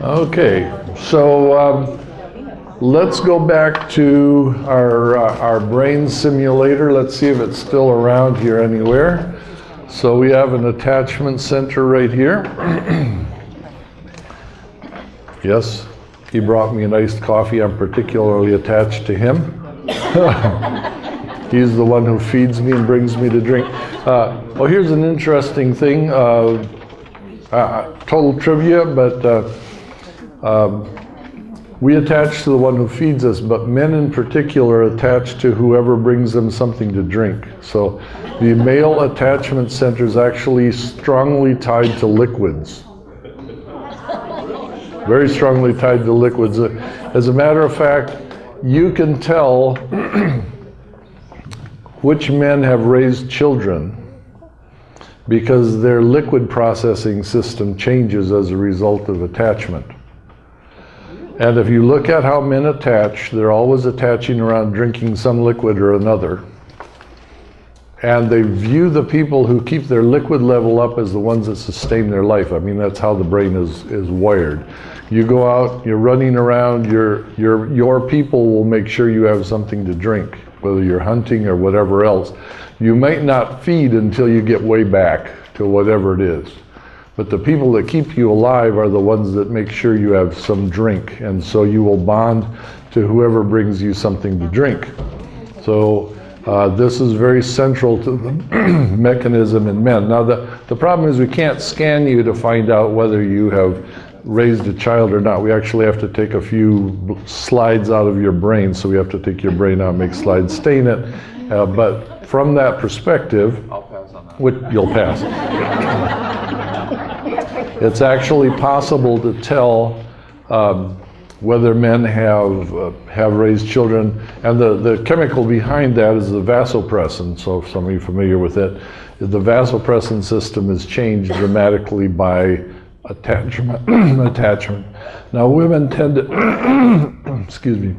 Okay, so let's go back to our brain simulator. Let's see if it's still around here anywhere. So we have an attachment center right here. Yes, he brought me an iced coffee. I'm particularly attached to him. He's the one who feeds me and brings me to drink. Well, here's an interesting thing. Total trivia, but we attach to the one who feeds us, but men in particular attach to whoever brings them something to drink. So the male attachment center is actually strongly tied to liquids. Very strongly tied to liquids. As a matter of fact, you can tell which men have raised children because their liquid processing system changes as a result of attachment. And if you look at how men attach, they're always attaching around drinking some liquid or another. And they view the people who keep their liquid level up as the ones that sustain their life. I mean, that's how the brain is wired. You go out, you're running around, your people will make sure you have something to drink, whether you're hunting or whatever else. You might not feed until you get way back to whatever it is. But the people that keep you alive are the ones that make sure you have some drink. And so you will bond to whoever brings you something to drink. So this is very central to the mechanism in men. Now the problem is we can't scan you to find out whether you have raised a child or not. We actually have to take a few slides out of your brain. So we have to take your brain out and make slides, stain it. But from that perspective, I'll pass on that. You'll pass. It's actually possible to tell whether men have raised children, and the chemical behind that is the vasopressin. So if some of you are familiar with it, the vasopressin system is changed dramatically by attachment. Now women tend to, excuse me,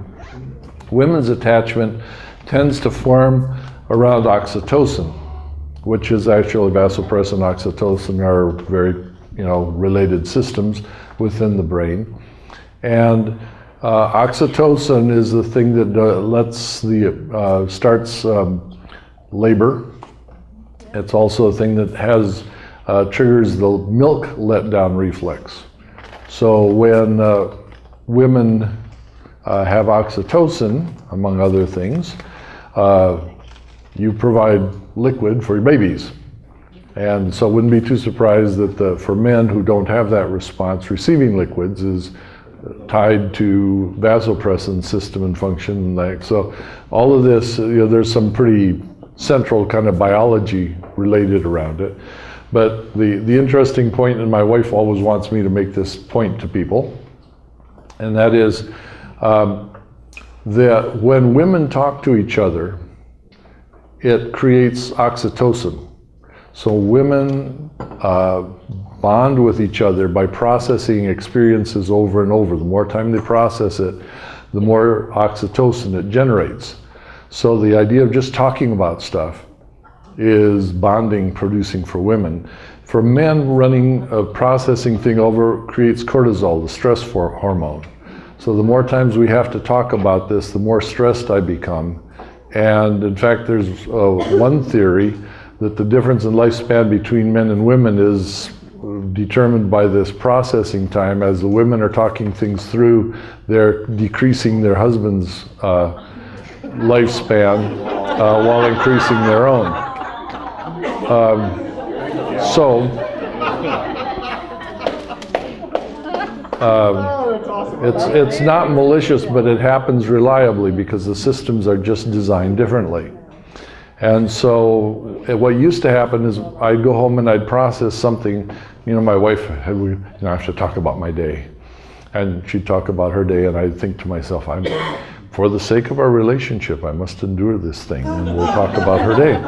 women's attachment tends to form around oxytocin, which is actually vasopressin, oxytocin are very related systems within the brain. And oxytocin is the thing that starts labor. It's also a thing that triggers the milk letdown reflex. So when women have oxytocin, among other things, you provide liquid for your babies. And so wouldn't be too surprised that for men who don't have that response, receiving liquids is tied to vasopressin system and function. So all of this, there's some pretty central kind of biology related around it. But the interesting point, and my wife always wants me to make this point to people, and that is that when women talk to each other, it creates oxytocin. So women bond with each other by processing experiences over and over. The more time they process it, the more oxytocin it generates. So the idea of just talking about stuff is bonding producing for women. For men, running a processing thing over creates cortisol, the stress hormone. So the more times we have to talk about this, the more stressed I become. And in fact, there's one theory that the difference in lifespan between men and women is determined by this processing time. As the women are talking things through, they're decreasing their husband's lifespan while increasing their own. It's not malicious, but it happens reliably because the systems are just designed differently. And so what used to happen is I'd go home and I'd process something. My wife, I have to talk about my day. And she'd talk about her day, and I'd think to myself, for the sake of our relationship, I must endure this thing, and we'll talk about her day.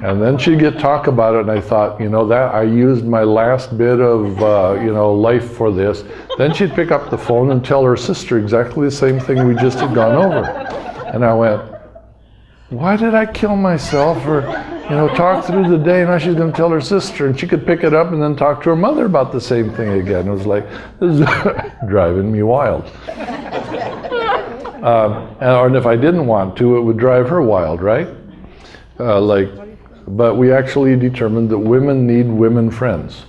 And then she'd talk about it, and I thought, that I used my last bit of, life for this. Then she'd pick up the phone and tell her sister exactly the same thing we just had gone over. And I went, why did I kill myself? Or talk through the day. Now she's going to tell her sister, and she could pick it up and then talk to her mother about the same thing again. It was like, this is driving me wild. And if I didn't want to, it would drive her wild, right? But we actually determined that women need women friends.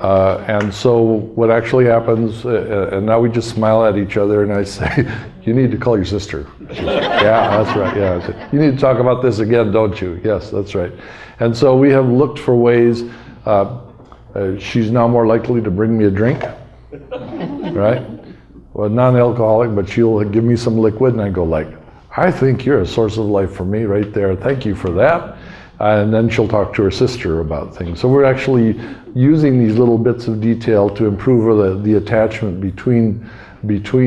And so what actually happens, and now we just smile at each other, and I say, you need to call your sister. Yeah, that's right. Yeah, I say, you need to talk about this again, don't you? Yes, that's right. And so we have looked for ways. She's now more likely to bring me a drink, right? Well, non-alcoholic, but she'll give me some liquid, and I go like, I think you're a source of life for me right there. Thank you for that. And then she'll talk to her sister about things. So we're actually using these little bits of detail to improve the attachment between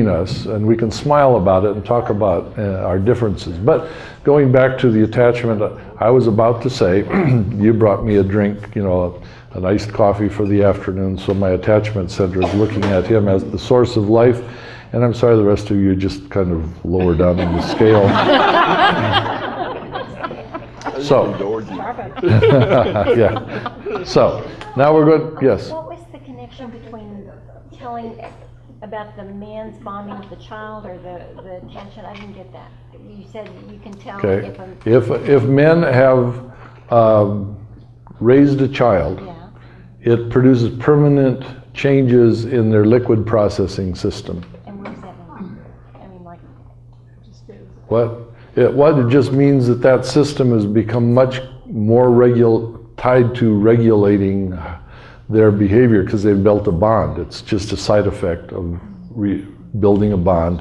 us, and we can smile about it and talk about our differences. But going back to the attachment, I was about to say, you brought me a drink, an iced coffee for the afternoon, so my attachment center is looking at him as the source of life. And I'm sorry the rest of you just kind of lower down in the scale. So, yeah. So, now we're good. Yes? What was the connection between telling about the man's bonding with the child or the attachment? I didn't get that. You said you can tell if men have raised a child, it produces permanent changes in their liquid processing system. And what does that mean? I mean, like, what? It just means that system has become much more tied to regulating their behavior because they've built a bond. It's just a side effect of building a bond,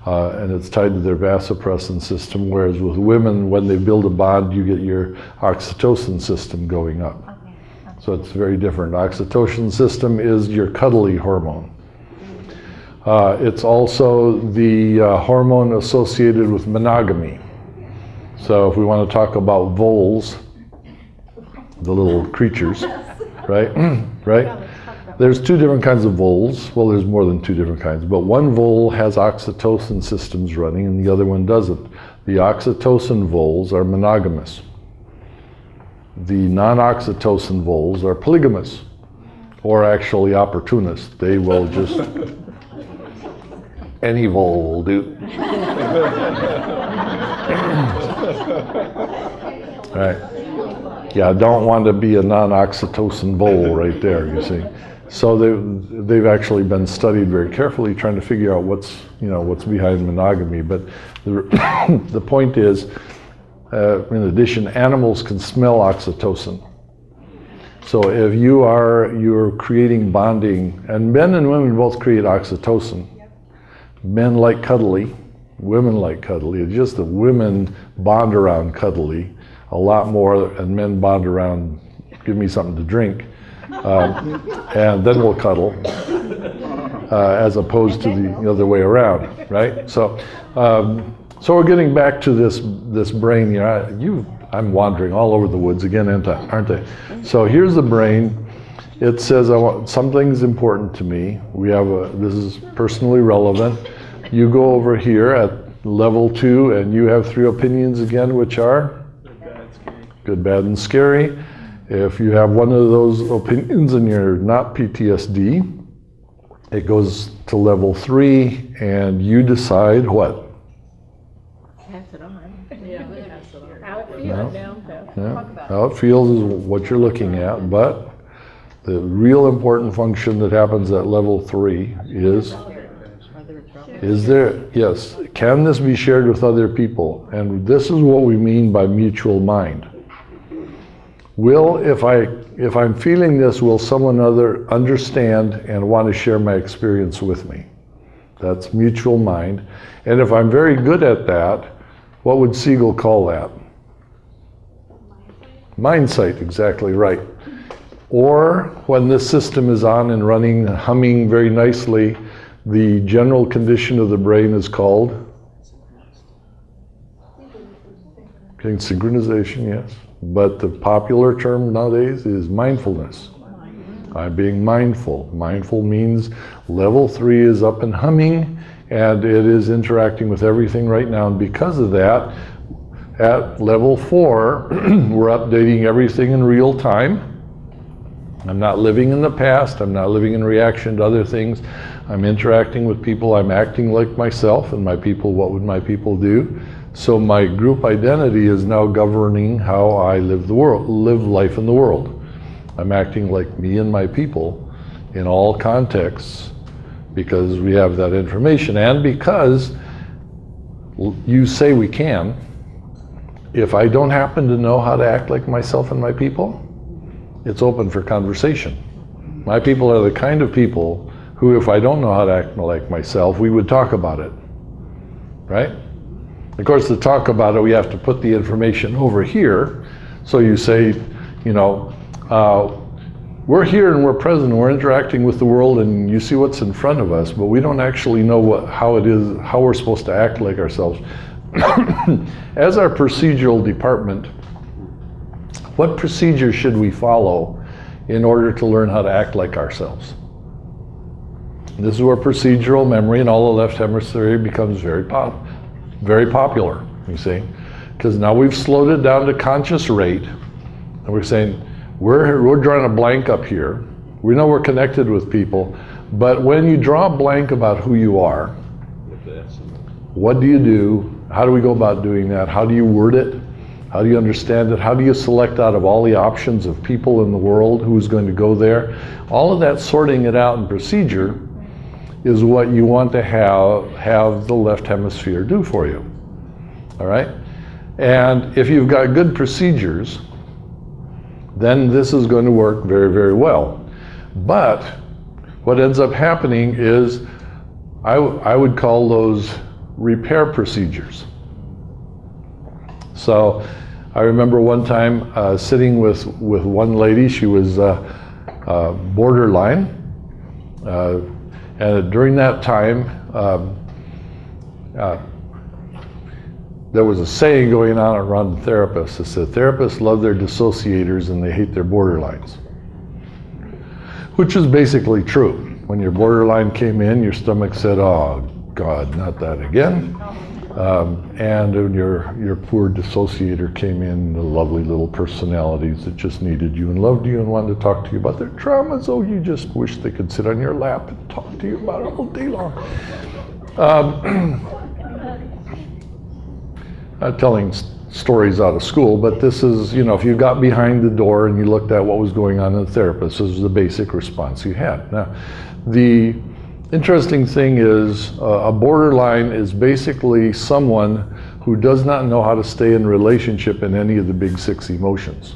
and it's tied to their vasopressin system, whereas with women, when they build a bond, you get your oxytocin system going up. okay. So it's very different. Oxytocin system is your cuddly hormone. It's also the hormone associated with monogamy. So if we want to talk about voles, the little creatures, right? Right? There's two different kinds of voles. Well, there's more than two different kinds, but one vole has oxytocin systems running and the other one doesn't. The oxytocin voles are monogamous. The non-oxytocin voles are polygamous, or actually opportunist. They will just any vole will do. Right. Yeah, I don't want to be a non-oxytocin vole right there, you see. So they've actually been studied very carefully, trying to figure out what's behind monogamy. But the point is, in addition, animals can smell oxytocin. So if you're creating bonding, and men and women both create oxytocin. Men like cuddly, women like cuddly. It's just that women bond around cuddly a lot more, and men bond around, give me something to drink, and then we'll cuddle, as opposed to the other way around, right? So we're getting back to this brain. I'm wandering all over the woods again, aren't I? So here's the brain. It says, something's important to me. This is personally relevant. You go over here at level 2 and you have 3 opinions again, which are? Good, bad, and scary. If you have one of those opinions and you're not PTSD, it goes to level 3 and you decide what? Pass it on. How it feels is what you're looking at, but the real important function that happens at level 3 is can this be shared with other people? And this is what we mean by mutual mind. If I'm feeling this, will someone other understand and want to share my experience with me? That's mutual mind. And if I'm very good at that, what would Siegel call that? Mindsight, exactly right. Or when this system is on and running, humming very nicely, the general condition of the brain is called? Okay, synchronization, yes. But the popular term nowadays is mindfulness. I'm being mindful. Mindful means level 3 is up and humming, and it is interacting with everything right now. And because of that, At level 4, we're updating everything in real time. I'm not living in the past. I'm not living in reaction to other things. I'm interacting with people. I'm acting like myself, and my people, what would my people do? So my group identity is now governing how I live life in the world. I'm acting like me and my people in all contexts because we have that information, and because you say we can. If I don't happen to know how to act like myself and my people, it's open for conversation. My people are the kind of people who, if I don't know how to act like myself, we would talk about it, right? Of course, to talk about it, we have to put the information over here. So you say, you know, we're here and we're present and we're interacting with the world and you see what's in front of us, but we don't actually know how it is, how we're supposed to act like ourselves. As our procedural department, what procedure should we follow in order to learn how to act like ourselves? This is where procedural memory and all the left hemisphere becomes very popular, you see. Because now we've slowed it down to conscious rate, and we're saying, we're drawing a blank up here. We know we're connected with people, but when you draw a blank about who you are, what do you do? How do we go about doing that? How do you word it? How do you understand it? How do you select out of all the options of people in the world who's going to go there? All of that sorting it out in procedure is what you want to have the left hemisphere do for you. All right? And if you've got good procedures, then this is going to work very, very well. But what ends up happening is I would call those repair procedures. So I remember one time sitting with one lady. She was borderline, and during that time there was a saying going on around therapists. It said therapists love their dissociators and they hate their borderlines, which is basically true. When your borderline came in, your stomach said, "Oh God, not that again." And when your poor dissociator came in, the lovely little personalities that just needed you and loved you and wanted to talk to you about their traumas. Oh, you just wish they could sit on your lap and talk to you about it all day long. Not telling stories out of school, but this is, you know, if you got behind the door and you looked at what was going on in the therapist, this was the basic response you had. Now, the interesting thing is a borderline is basically someone who does not know how to stay in relationship in any of the big 6 emotions.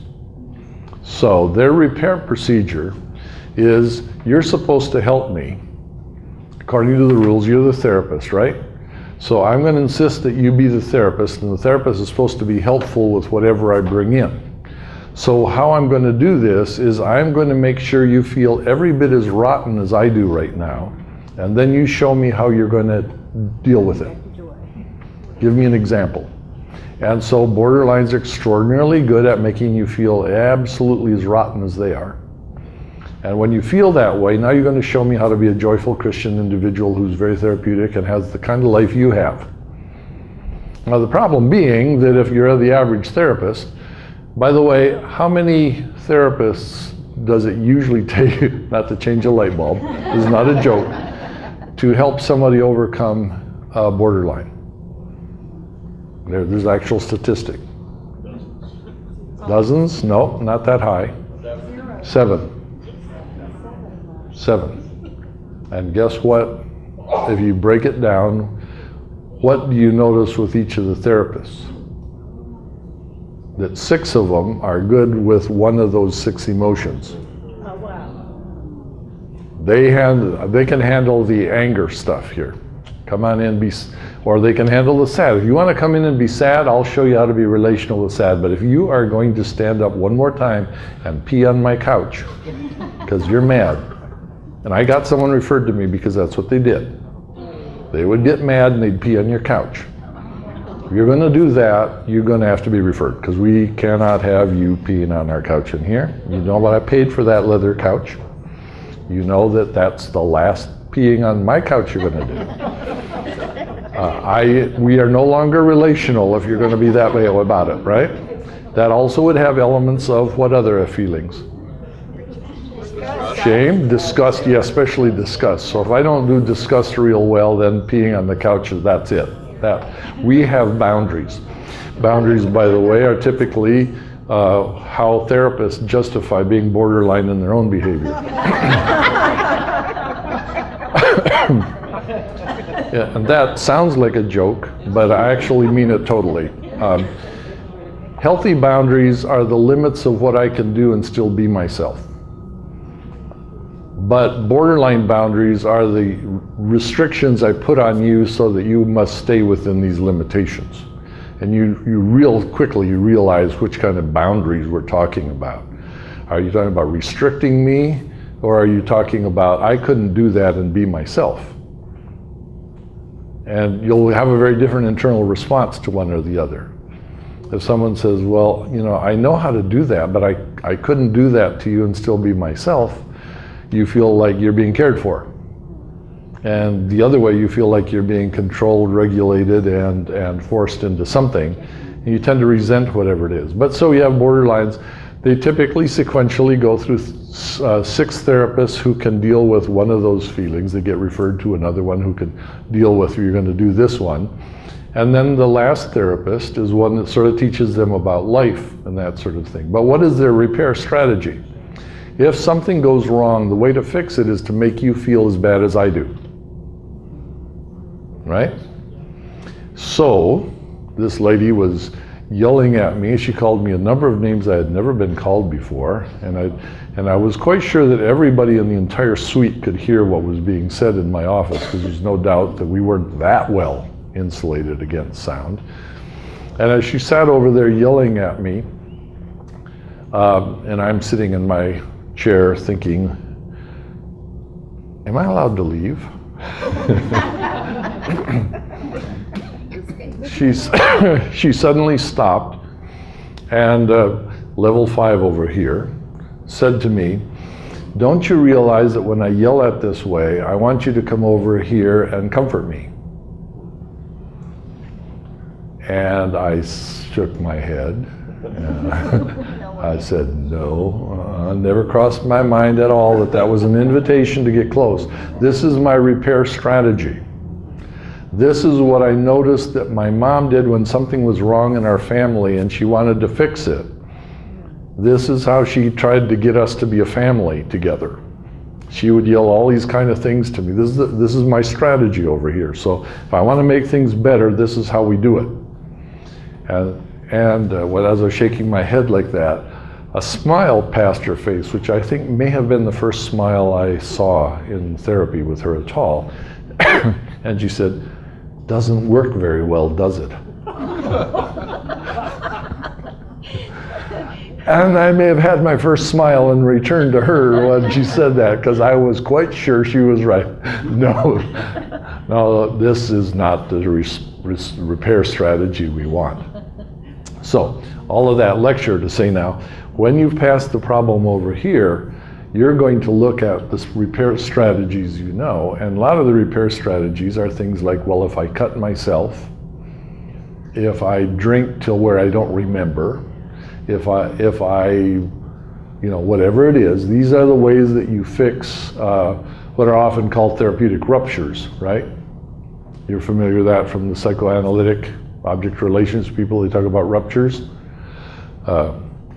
So their repair procedure is, you're supposed to help me. According to the rules, you're the therapist, right? So I'm going to insist that you be the therapist, and the therapist is supposed to be helpful with whatever I bring in. So how I'm going to do this is I'm going to make sure you feel every bit as rotten as I do right now, and then you show me how you're going to deal with it. Give me an example. And so borderlines are extraordinarily good at making you feel absolutely as rotten as they are. And when you feel that way, now you're going to show me how to be a joyful Christian individual who's very therapeutic and has the kind of life you have. Now the problem being that if you're the average therapist, by the way, how many therapists does it usually take, not to change a light bulb, this is not a joke, to help somebody overcome borderline? There's actual statistic. Dozens? No, not that high. 7. And guess what? If you break it down, what do you notice with each of the therapists? That 6 of them are good with one of those 6 emotions. Oh, wow. They can handle the anger stuff here. Come on in, or they can handle the sad. If you want to come in and be sad, I'll show you how to be relational with sad. But if you are going to stand up one more time and pee on my couch because you're mad, and I got someone referred to me because that's what they did. They would get mad and they'd pee on your couch. If you're going to do that, you're going to have to be referred, because we cannot have you peeing on our couch in here. You know what I paid for that leather couch. You know that that's the last peeing on my couch you're going to do. We are no longer relational if you're going to be that way about it, right? That also would have elements of what other feelings? Shame, disgust, yeah, especially disgust. So if I don't do disgust real well, then peeing on the couch, that's it. We have boundaries. Boundaries, by the way, are typically how therapists justify being borderline in their own behavior. Yeah, and that sounds like a joke, but I actually mean it totally. Healthy boundaries are the limits of what I can do and still be myself. But borderline boundaries are the restrictions I put on you so that you must stay within these limitations. And you real quickly you realize which kind of boundaries we're talking about. Are you talking about restricting me, or are you talking about I couldn't do that and be myself? And you'll have a very different internal response to one or the other. If someone says, well, you know, I know how to do that, but I couldn't do that to you and still be myself, you feel like you're being cared for. And the other way, you feel like you're being controlled, regulated, and forced into something. And you tend to resent whatever it is. But so you have borderlines. They typically sequentially go through 6 therapists who can deal with one of those feelings. They get referred to another one who can deal with, you're going to do this one. And then the last therapist is one that sort of teaches them about life and that sort of thing. But what is their repair strategy? If something goes wrong, the way to fix it is to make you feel as bad as I do. Right? So, this lady was yelling at me. She called me a number of names I had never been called before, and I was quite sure that everybody in the entire suite could hear what was being said in my office, because there's no doubt that we weren't that well insulated against sound. And as she sat over there yelling at me, and I'm sitting in my chair thinking, am I allowed to leave? She suddenly stopped, and level 5 over here said to me, don't you realize that when I yell at this way, I want you to come over here and comfort me? And I shook my head. And I said, no, never crossed my mind at all that was an invitation to get close. This is my repair strategy. This is what I noticed that my mom did when something was wrong in our family and she wanted to fix it. This is how she tried to get us to be a family together. She would yell all these kind of things to me. This is my strategy over here. So if I want to make things better, this is how we do it. And as I was shaking my head like that, a smile passed her face, which I think may have been the first smile I saw in therapy with her at all. And she said, doesn't work very well, does it? And I may have had my first smile in return to her when she said that, because I was quite sure she was right. No, this is not the repair strategy we want. So, all of that lecture to say now, when you've passed the problem over here, you're going to look at the repair strategies you know, and a lot of the repair strategies are things like, well, if I cut myself, if I drink till where I don't remember, if I, you know, whatever it is, these are the ways that you fix what are often called therapeutic ruptures, right? You're familiar with that from the psychoanalytic object relations people. They talk about ruptures.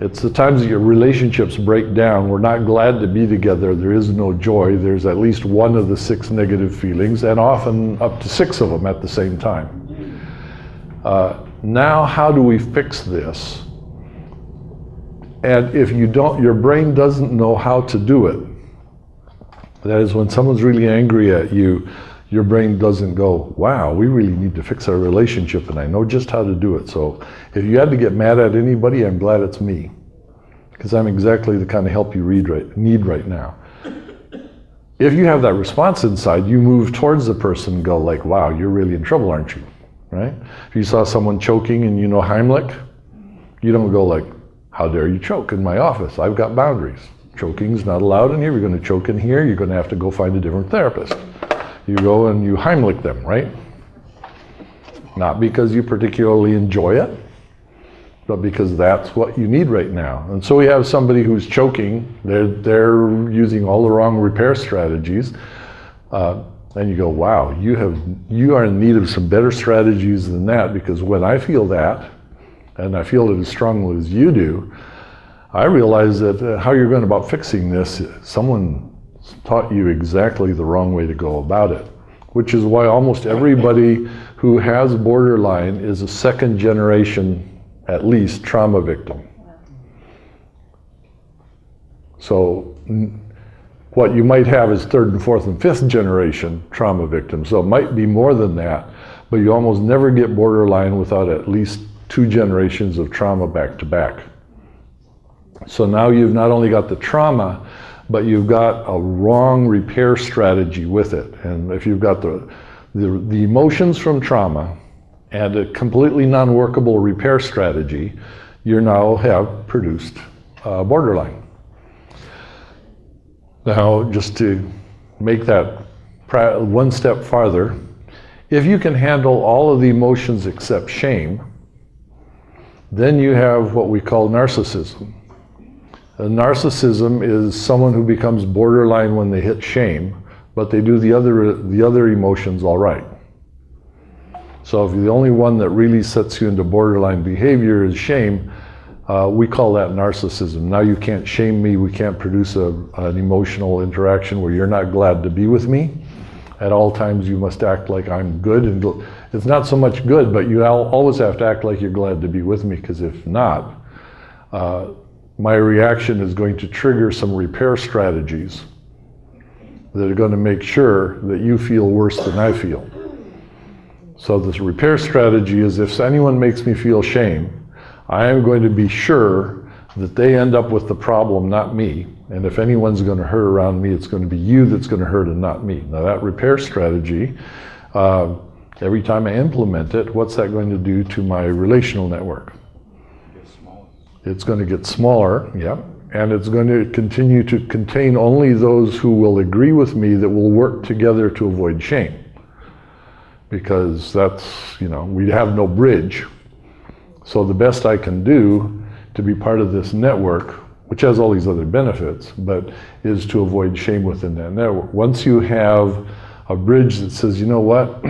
It's the times that your relationships break down. We're not glad to be together. There is no joy. There's at least one of the 6 negative feelings, and often up to 6 of them at the same time. Now, how do we fix this? And if you don't, your brain doesn't know how to do it. That is, when someone's really angry at you, your brain doesn't go, wow, we really need to fix our relationship, and I know just how to do it. So if you had to get mad at anybody, I'm glad it's me, because I'm exactly the kind of help you need right now. If you have that response inside, you move towards the person and go like, wow, you're really in trouble, aren't you? Right? If you saw someone choking and you know Heimlich, you don't go like, how dare you choke in my office? I've got boundaries. Choking's not allowed in here. You're going to choke in here. You're going to have to go find a different therapist. You go and you Heimlich them, right? Not because you particularly enjoy it, but because that's what you need right now. And so we have somebody who's choking, they're using all the wrong repair strategies, and you go, wow, you are in need of some better strategies than that, because when I feel that, and I feel it as strongly as you do, I realize that how you're going about fixing this, someone taught you exactly the wrong way to go about it, which is why almost everybody who has borderline is a second generation, at least, trauma victim. So what you might have is third and fourth and fifth generation trauma victims. So it might be more than that, but you almost never get borderline without at least 2 generations of trauma back to back. So now you've not only got the trauma, but you've got a wrong repair strategy with it. And if you've got the emotions from trauma and a completely non-workable repair strategy, you now have produced borderline. Now, just to make that one step farther, if you can handle all of the emotions except shame, then you have what we call narcissism. Narcissism is someone who becomes borderline when they hit shame, but they do the other emotions all right. So if the only one that really sets you into borderline behavior is shame, we call that narcissism. Now you can't shame me, we can't produce an emotional interaction where you're not glad to be with me. At all times you must act like I'm good, and it's not so much good, but you always have to act like you're glad to be with me, because if not, my reaction is going to trigger some repair strategies that are going to make sure that you feel worse than I feel. So this repair strategy is, if anyone makes me feel shame, I am going to be sure that they end up with the problem, not me. And if anyone's going to hurt around me, it's going to be you that's going to hurt and not me. Now that repair strategy, every time I implement it, what's that going to do to my relational network? It's going to get smaller, yeah, and it's going to continue to contain only those who will agree with me, that will work together to avoid shame. Because that's, we have no bridge. So the best I can do to be part of this network, which has all these other benefits, but is to avoid shame within that network. Once you have a bridge that says, you know what,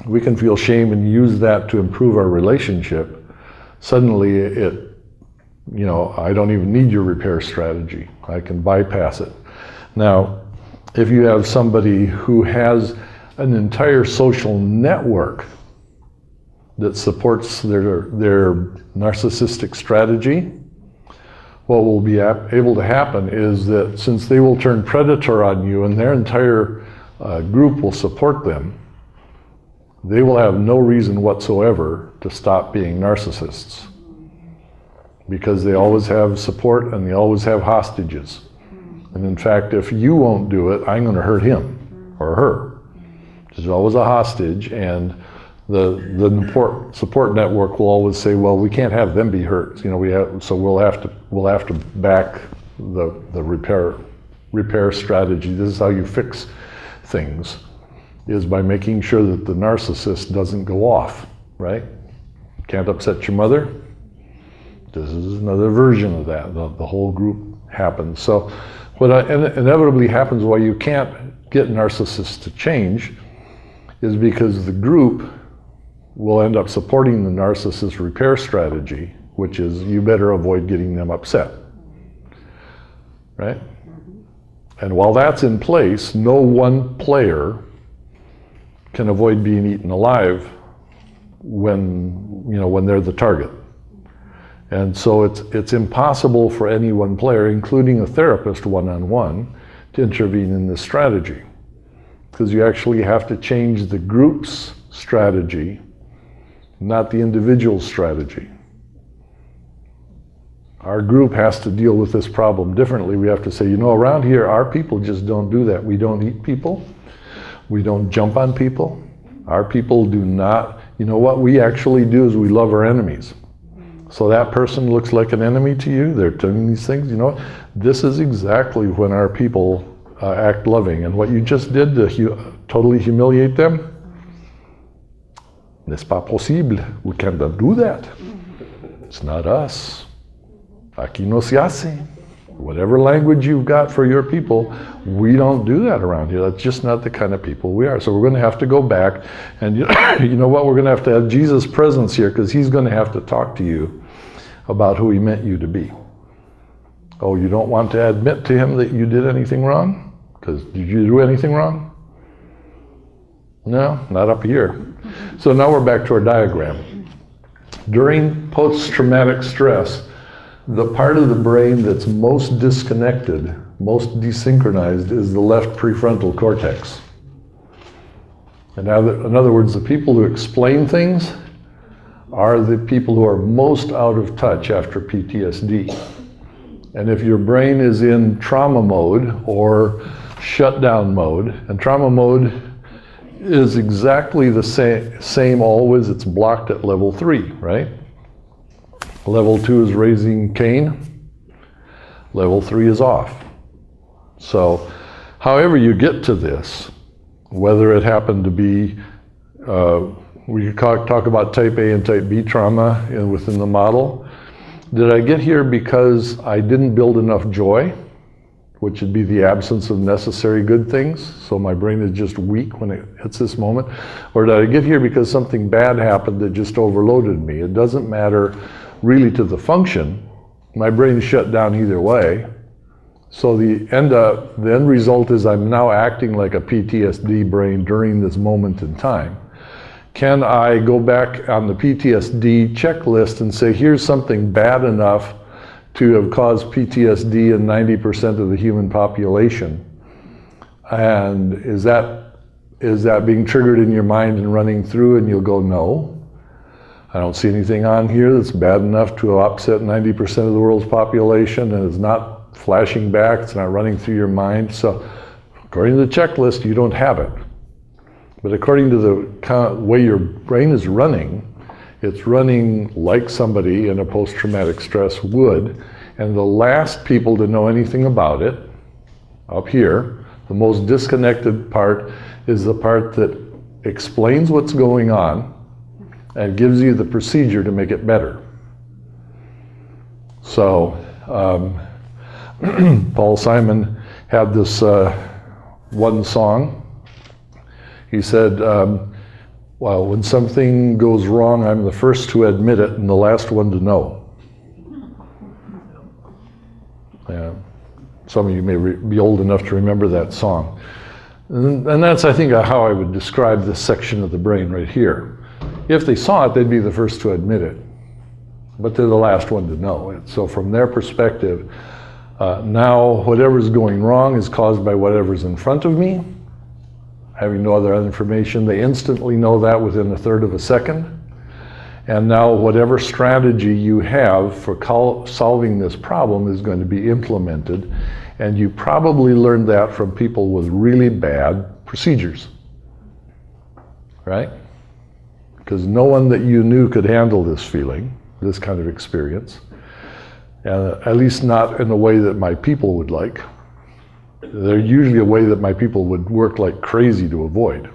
we can feel shame and use that to improve our relationship, suddenly I don't even need your repair strategy. I can bypass it. Now, if you have somebody who has an entire social network that supports their narcissistic strategy, what will be able to happen is that since they will turn predator on you and their entire group will support them, they will have no reason whatsoever to stop being narcissists, because they always have support and they always have hostages. And in fact, if you won't do it, I'm going to hurt him or her. There's always a hostage, and the support network will always say, well, we can't have them be hurt. So we'll have to back the repair strategy. This is how you fix things, is by making sure that the narcissist doesn't go off, right? Can't upset your mother. This is another version of that. The whole group happens. So what inevitably happens why you can't get narcissists to change is because the group will end up supporting the narcissist repair strategy, which is you better avoid getting them upset, right? And while that's in place, no one player can avoid being eaten alive when they're the target. And so it's impossible for any one player, including a therapist one-on-one, to intervene in this strategy, because you actually have to change the group's strategy, not the individual strategy. Our group has to deal with this problem differently. We have to say, around here, our people just don't do that. We don't eat people. We don't jump on people. Our people do not. What we actually do is we love our enemies. So that person looks like an enemy to you. They're doing these things. This is exactly when our people act loving. And what you just did to totally humiliate them, N'est pas possible. We cannot do that. It's not us. Aquí no se hace. Whatever language you've got for your people, we don't do that around here. That's just not the kind of people we are. So we're going to have to go back, and you know what? We're going to have Jesus' presence here, because he's going to have to talk to you about who he meant you to be. Oh, you don't want to admit to him that you did anything wrong? Because did you do anything wrong? No, not up here. So now we're back to our diagram. During post-traumatic stress, the part of the brain that's most disconnected, most desynchronized, is the left prefrontal cortex. And now, in other words, the people who explain things are the people who are most out of touch after PTSD. And if your brain is in trauma mode or shutdown mode, and trauma mode is exactly the same always, it's blocked at level 3, right? Level 2 is raising Cain. Level 3 is off. So, however you get to this, whether it happened to be, we talk about type A and type B trauma within the model. Did I get here because I didn't build enough joy, which would be the absence of necessary good things, so my brain is just weak when it hits this moment? Or did I get here because something bad happened that just overloaded me? It doesn't matter really to the function. My brain is shut down either way. So the end result is I'm now acting like a PTSD brain during this moment in time. Can I go back on the PTSD checklist and say, here's something bad enough to have caused PTSD in 90% of the human population? And is that being triggered in your mind and running through, and you'll go, no. I don't see anything on here that's bad enough to upset 90% of the world's population, and it's not flashing back, it's not running through your mind. So according to the checklist, you don't have it. But according to the way your brain is running, it's running like somebody in a post-traumatic stress would. And the last people to know anything about it, up here, the most disconnected part, is the part that explains what's going on and gives you the procedure to make it better. So, Paul Simon had this one song. He said, well, when something goes wrong, I'm the first to admit it and the last one to know. Yeah. Some of you may be old enough to remember that song. And that's, I think, how I would describe this section of the brain right here. If they saw it, they'd be the first to admit it, but they're the last one to know it. So from their perspective, now whatever's going wrong is caused by whatever's in front of me. Having no other information, they instantly know that within a third of a second. And now whatever strategy you have for solving this problem is going to be implemented. And you probably learned that from people with really bad procedures, right? Because no one that you knew could handle this feeling, this kind of experience, at least not in a way that my people would like. They're usually a way that my people would work like crazy to avoid.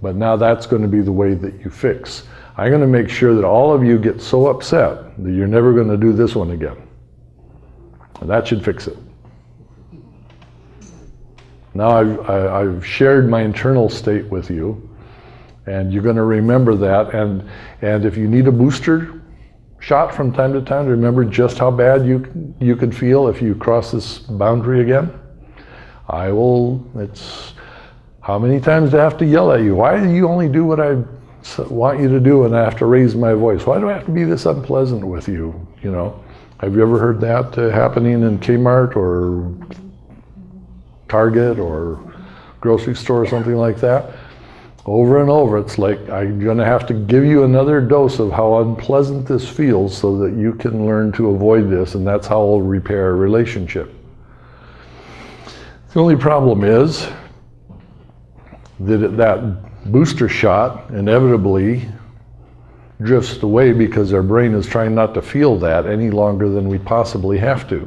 But now that's going to be the way that you fix. I'm going to make sure that all of you get so upset that you're never going to do this one again. And that should fix it. Now I've shared my internal state with you, and you're going to remember that. And if you need a booster shot from time to time to remember just how bad you could feel if you cross this boundary again, I will. It's how many times do I have to yell at you? Why do you only do what I want you to do and I have to raise my voice? Why do I have to be this unpleasant with you? You know, have you ever heard that happening in Kmart or Target or grocery store or something like that? Over and over, it's like I'm going to have to give you another dose of how unpleasant this feels so that you can learn to avoid this, and that's how I'll repair a relationship. The only problem is that that booster shot inevitably drifts away because our brain is trying not to feel that any longer than we possibly have to.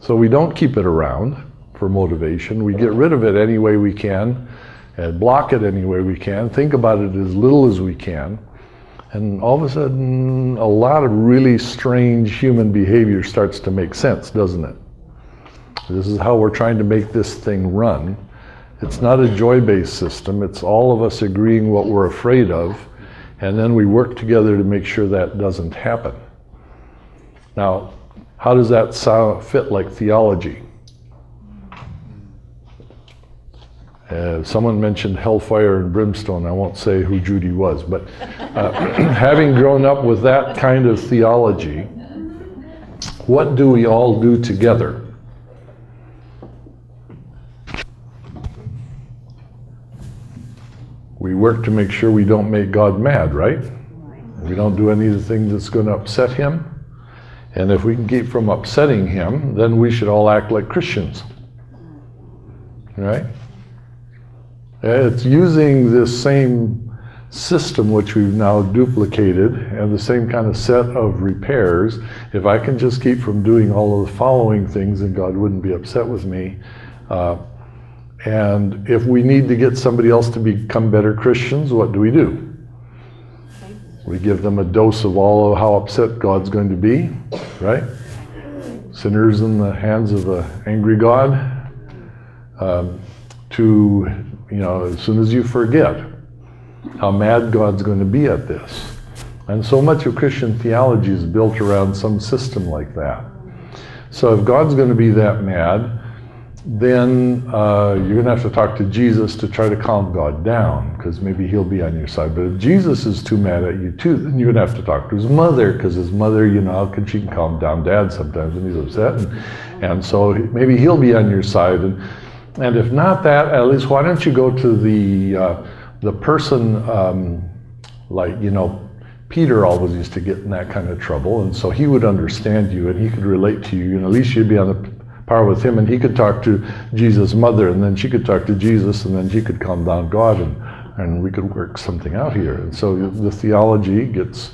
So we don't keep it around for motivation. We get rid of it any way we can and block it any way we can, think about it as little as we can, and all of a sudden a lot of really strange human behavior starts to make sense, doesn't it? This is how we're trying to make this thing run. It's not a joy-based system. It's all of us agreeing what we're afraid of, and then we work together to make sure that doesn't happen. Now, how does that fit like theology? Someone mentioned hellfire and brimstone. I won't say who Judy was, but having grown up with that kind of theology, what do we all do together? We work to make sure we don't make God mad, right? We don't do anything that's going to upset him. And if we can keep from upsetting him, then we should all act like Christians. Right? It's using this same system which we've now duplicated and the same kind of set of repairs. If I can just keep from doing all of the following things, then God wouldn't be upset with me. And if we need to get somebody else to become better Christians, what do? We give them a dose of all of how upset God's going to be, right? Sinners in the hands of an angry God. As soon as you forget how mad God's going to be at this. And so much of Christian theology is built around some system like that. So if God's going to be that mad, then you're going to have to talk to Jesus to try to calm God down, because maybe he'll be on your side. But if Jesus is too mad at you too, then you're going to have to talk to his mother, because his mother, she can calm down Dad sometimes when he's upset. And so maybe he'll be on your side. And if not that, at least why don't you go to the person, Peter always used to get in that kind of trouble, and so he would understand you and he could relate to you. At least you'd be on the par with him, and he could talk to Jesus' mother, and then she could talk to Jesus, and then she could calm down God, and we could work something out here. And so the theology gets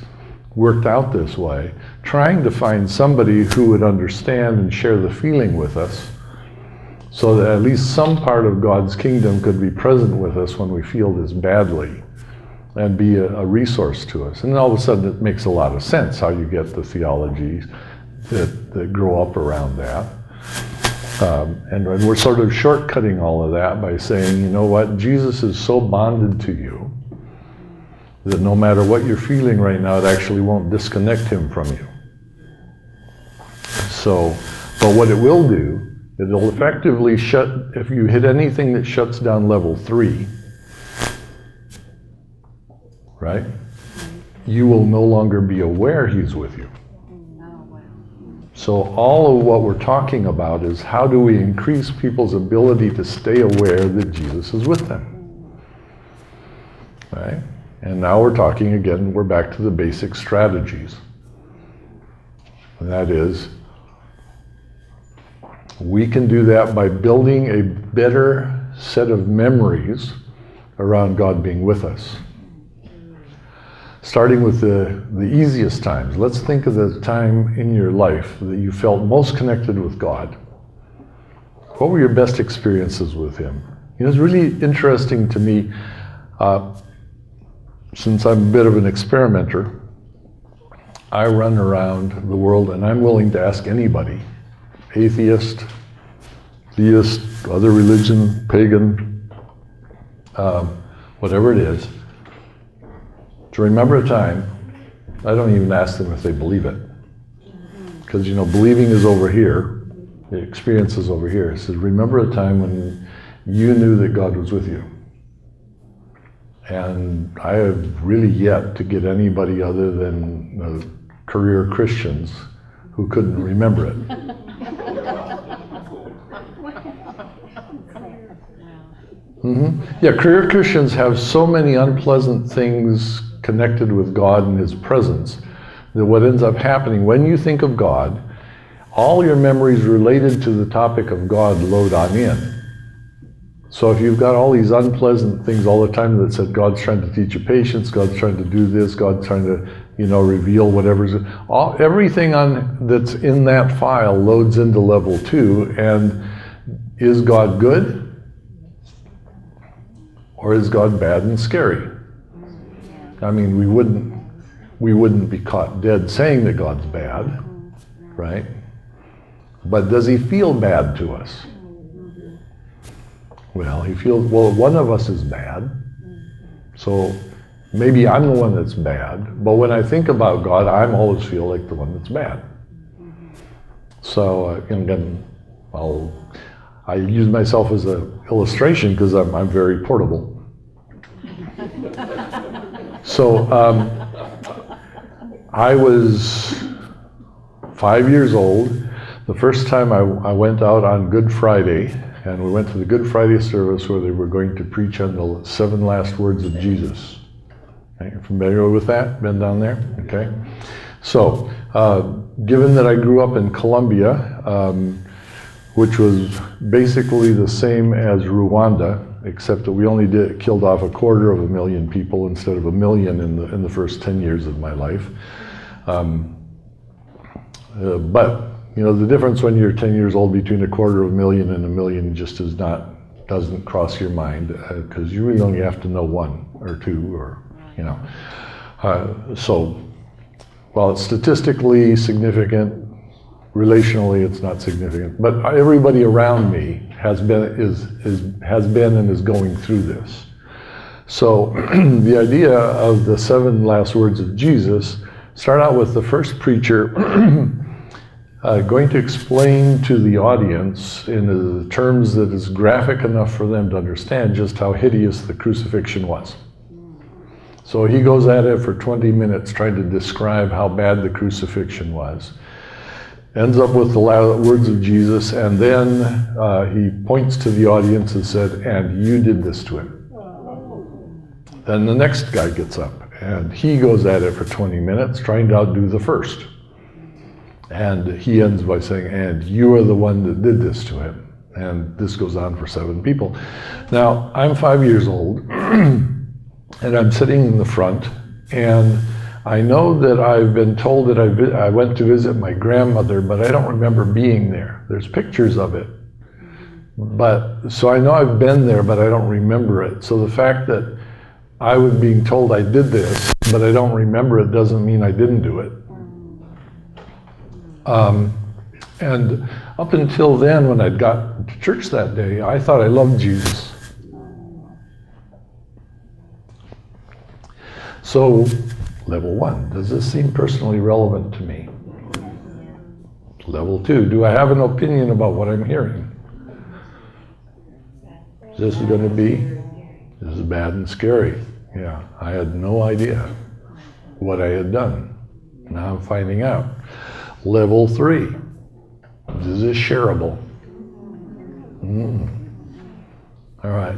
worked out this way, trying to find somebody who would understand and share the feeling with us, so that at least some part of God's kingdom could be present with us when we feel this badly and be a resource to us. And then all of a sudden it makes a lot of sense how you get the theologies that grow up around that. And we're sort of shortcutting all of that by saying, you know what, Jesus is so bonded to you that no matter what you're feeling right now, it actually won't disconnect him from you. So, but what it will do, it'll effectively if you hit anything that shuts down level 3, right? You will no longer be aware he's with you. So all of what we're talking about is how do we increase people's ability to stay aware that Jesus is with them, right? And now we're talking again, we're back to the basic strategies. And that is, we can do that by building a better set of memories around God being with us. Starting with the easiest times. Let's think of the time in your life that you felt most connected with God. What were your best experiences with him? It's really interesting to me, since I'm a bit of an experimenter, I run around the world and I'm willing to ask anybody, atheist, theist, other religion, pagan, whatever it is, to remember a time. I don't even ask them if they believe it, because believing is over here, the experience is over here. It says, remember a time when you knew that God was with you. And I have really yet to get anybody other than career Christians who couldn't remember it. Yeah, career Christians have so many unpleasant things connected with God and his presence that what ends up happening when you think of God, all your memories related to the topic of God load on in. So if you've got all these unpleasant things all the time that said God's trying to teach you patience, God's trying to do this, God's trying to reveal whatever's, everything that's in that file loads into level 2. And is God good? Or is God bad and scary? I mean, we wouldn't be caught dead saying that God's bad, right? But does he feel bad to us? Well, well, one of us is bad. So maybe I'm the one that's bad. But when I think about God, I always feel like the one that's bad. So again, I use myself as an illustration because I'm very portable. So I was 5 years old. The first time I went out on Good Friday, and we went to the Good Friday service where they were going to preach on the 7 last words of Jesus. Okay, you familiar with that? Been down there? Okay. So, given that I grew up in Colombia, which was basically the same as Rwanda, except that we only killed off 250,000 people instead of 1 million in the first 10 years of my life. But you know, the difference when you're 10 years old between 250,000 and 1 million just doesn't cross your mind, because you really only have to know 1 or 2, or you know. So while it's statistically significant, relationally it's not significant. But everybody around me has been and is going through this. So the idea of the 7 last words of Jesus start out with the first preacher going to explain to the audience in the terms that is graphic enough for them to understand just how hideous the crucifixion was. So he goes at it for 20 minutes trying to describe how bad the crucifixion was. Ends up with the words of Jesus, and then he points to the audience and said, "And you did this to him." Then the next guy gets up, and he goes at it for 20 minutes trying to outdo the first. And he ends by saying, "And you are the one that did this to him." And this goes on for 7 people. Now, I'm 5 years old, and I'm sitting in the front, and I know that I've been told that I went to visit my grandmother, but I don't remember being there. There's pictures of it. So I know I've been there, but I don't remember it. So the fact that I was being told I did this, but I don't remember it, doesn't mean I didn't do it. And up until then, when I'd got to church that day, I thought I loved Jesus. So, level 1, does this seem personally relevant to me? Level 2, do I have an opinion about what I'm hearing? This is going to be, this is bad and scary. Yeah, I had no idea what I had done. Now I'm finding out. Level 3, is this shareable? All right,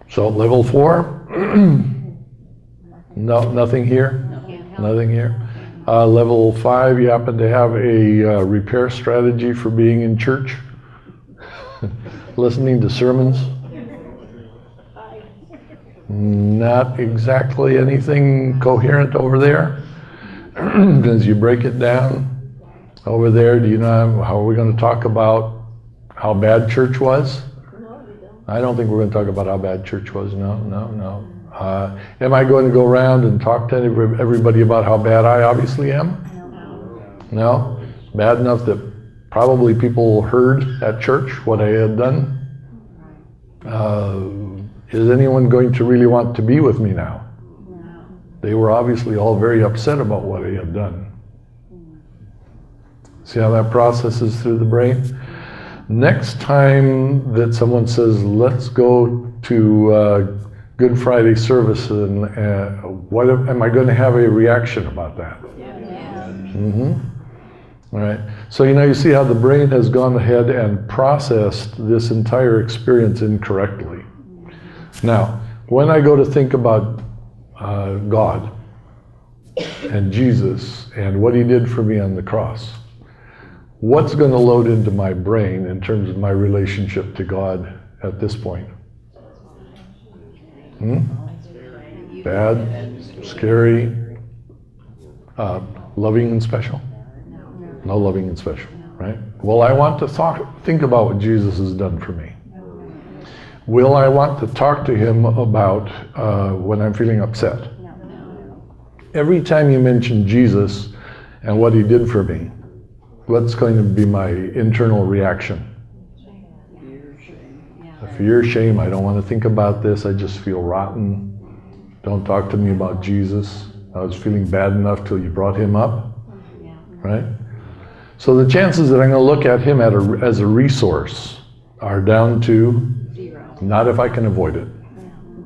so level 4, no, nothing here? Nothing here. Level 5, you happen to have a repair strategy for being in church? Listening to sermons? Not exactly anything coherent over there. As you break it down, over there, do you know how are we going to talk about how bad church was? No, we don't. I don't think we're going to talk about how bad church was. No. Am I going to go around and talk to everybody about how bad I obviously am? No? Bad enough that probably people heard at church what I had done? Is anyone going to really want to be with me now? No. They were obviously all very upset about what I had done. See how that processes through the brain? Next time that someone says, let's go to Good Friday service, and what am I going to have a reaction about that? Yeah. All right. So you see how the brain has gone ahead and processed this entire experience incorrectly. Now, when I go to think about God and Jesus and what he did for me on the cross, what's going to load into my brain in terms of my relationship to God at this point? Bad, scary, loving and special? No loving and special, right? Well, I want to think about what Jesus has done for me. Will I want to talk to him about when I'm feeling upset? Every time you mention Jesus and what he did for me, what's going to be my internal reaction? Fear, shame. I don't want to think about this. I just feel rotten. Don't talk to me about Jesus. I was feeling bad enough till you brought him up, right? So the chances that I'm going to look at him as a resource are down to 0. not if I can avoid it,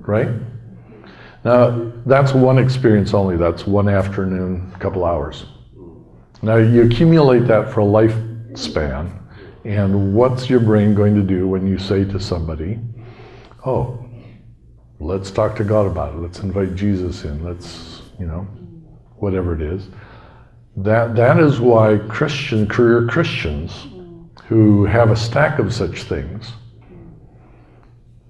right? Now, that's one experience only. That's one afternoon, a couple hours. Now, you accumulate that for a lifespan, and what's your brain going to do when you say to somebody, oh, let's talk to God about it. Let's invite Jesus in. Let's, whatever it is. That is why career Christians who have a stack of such things,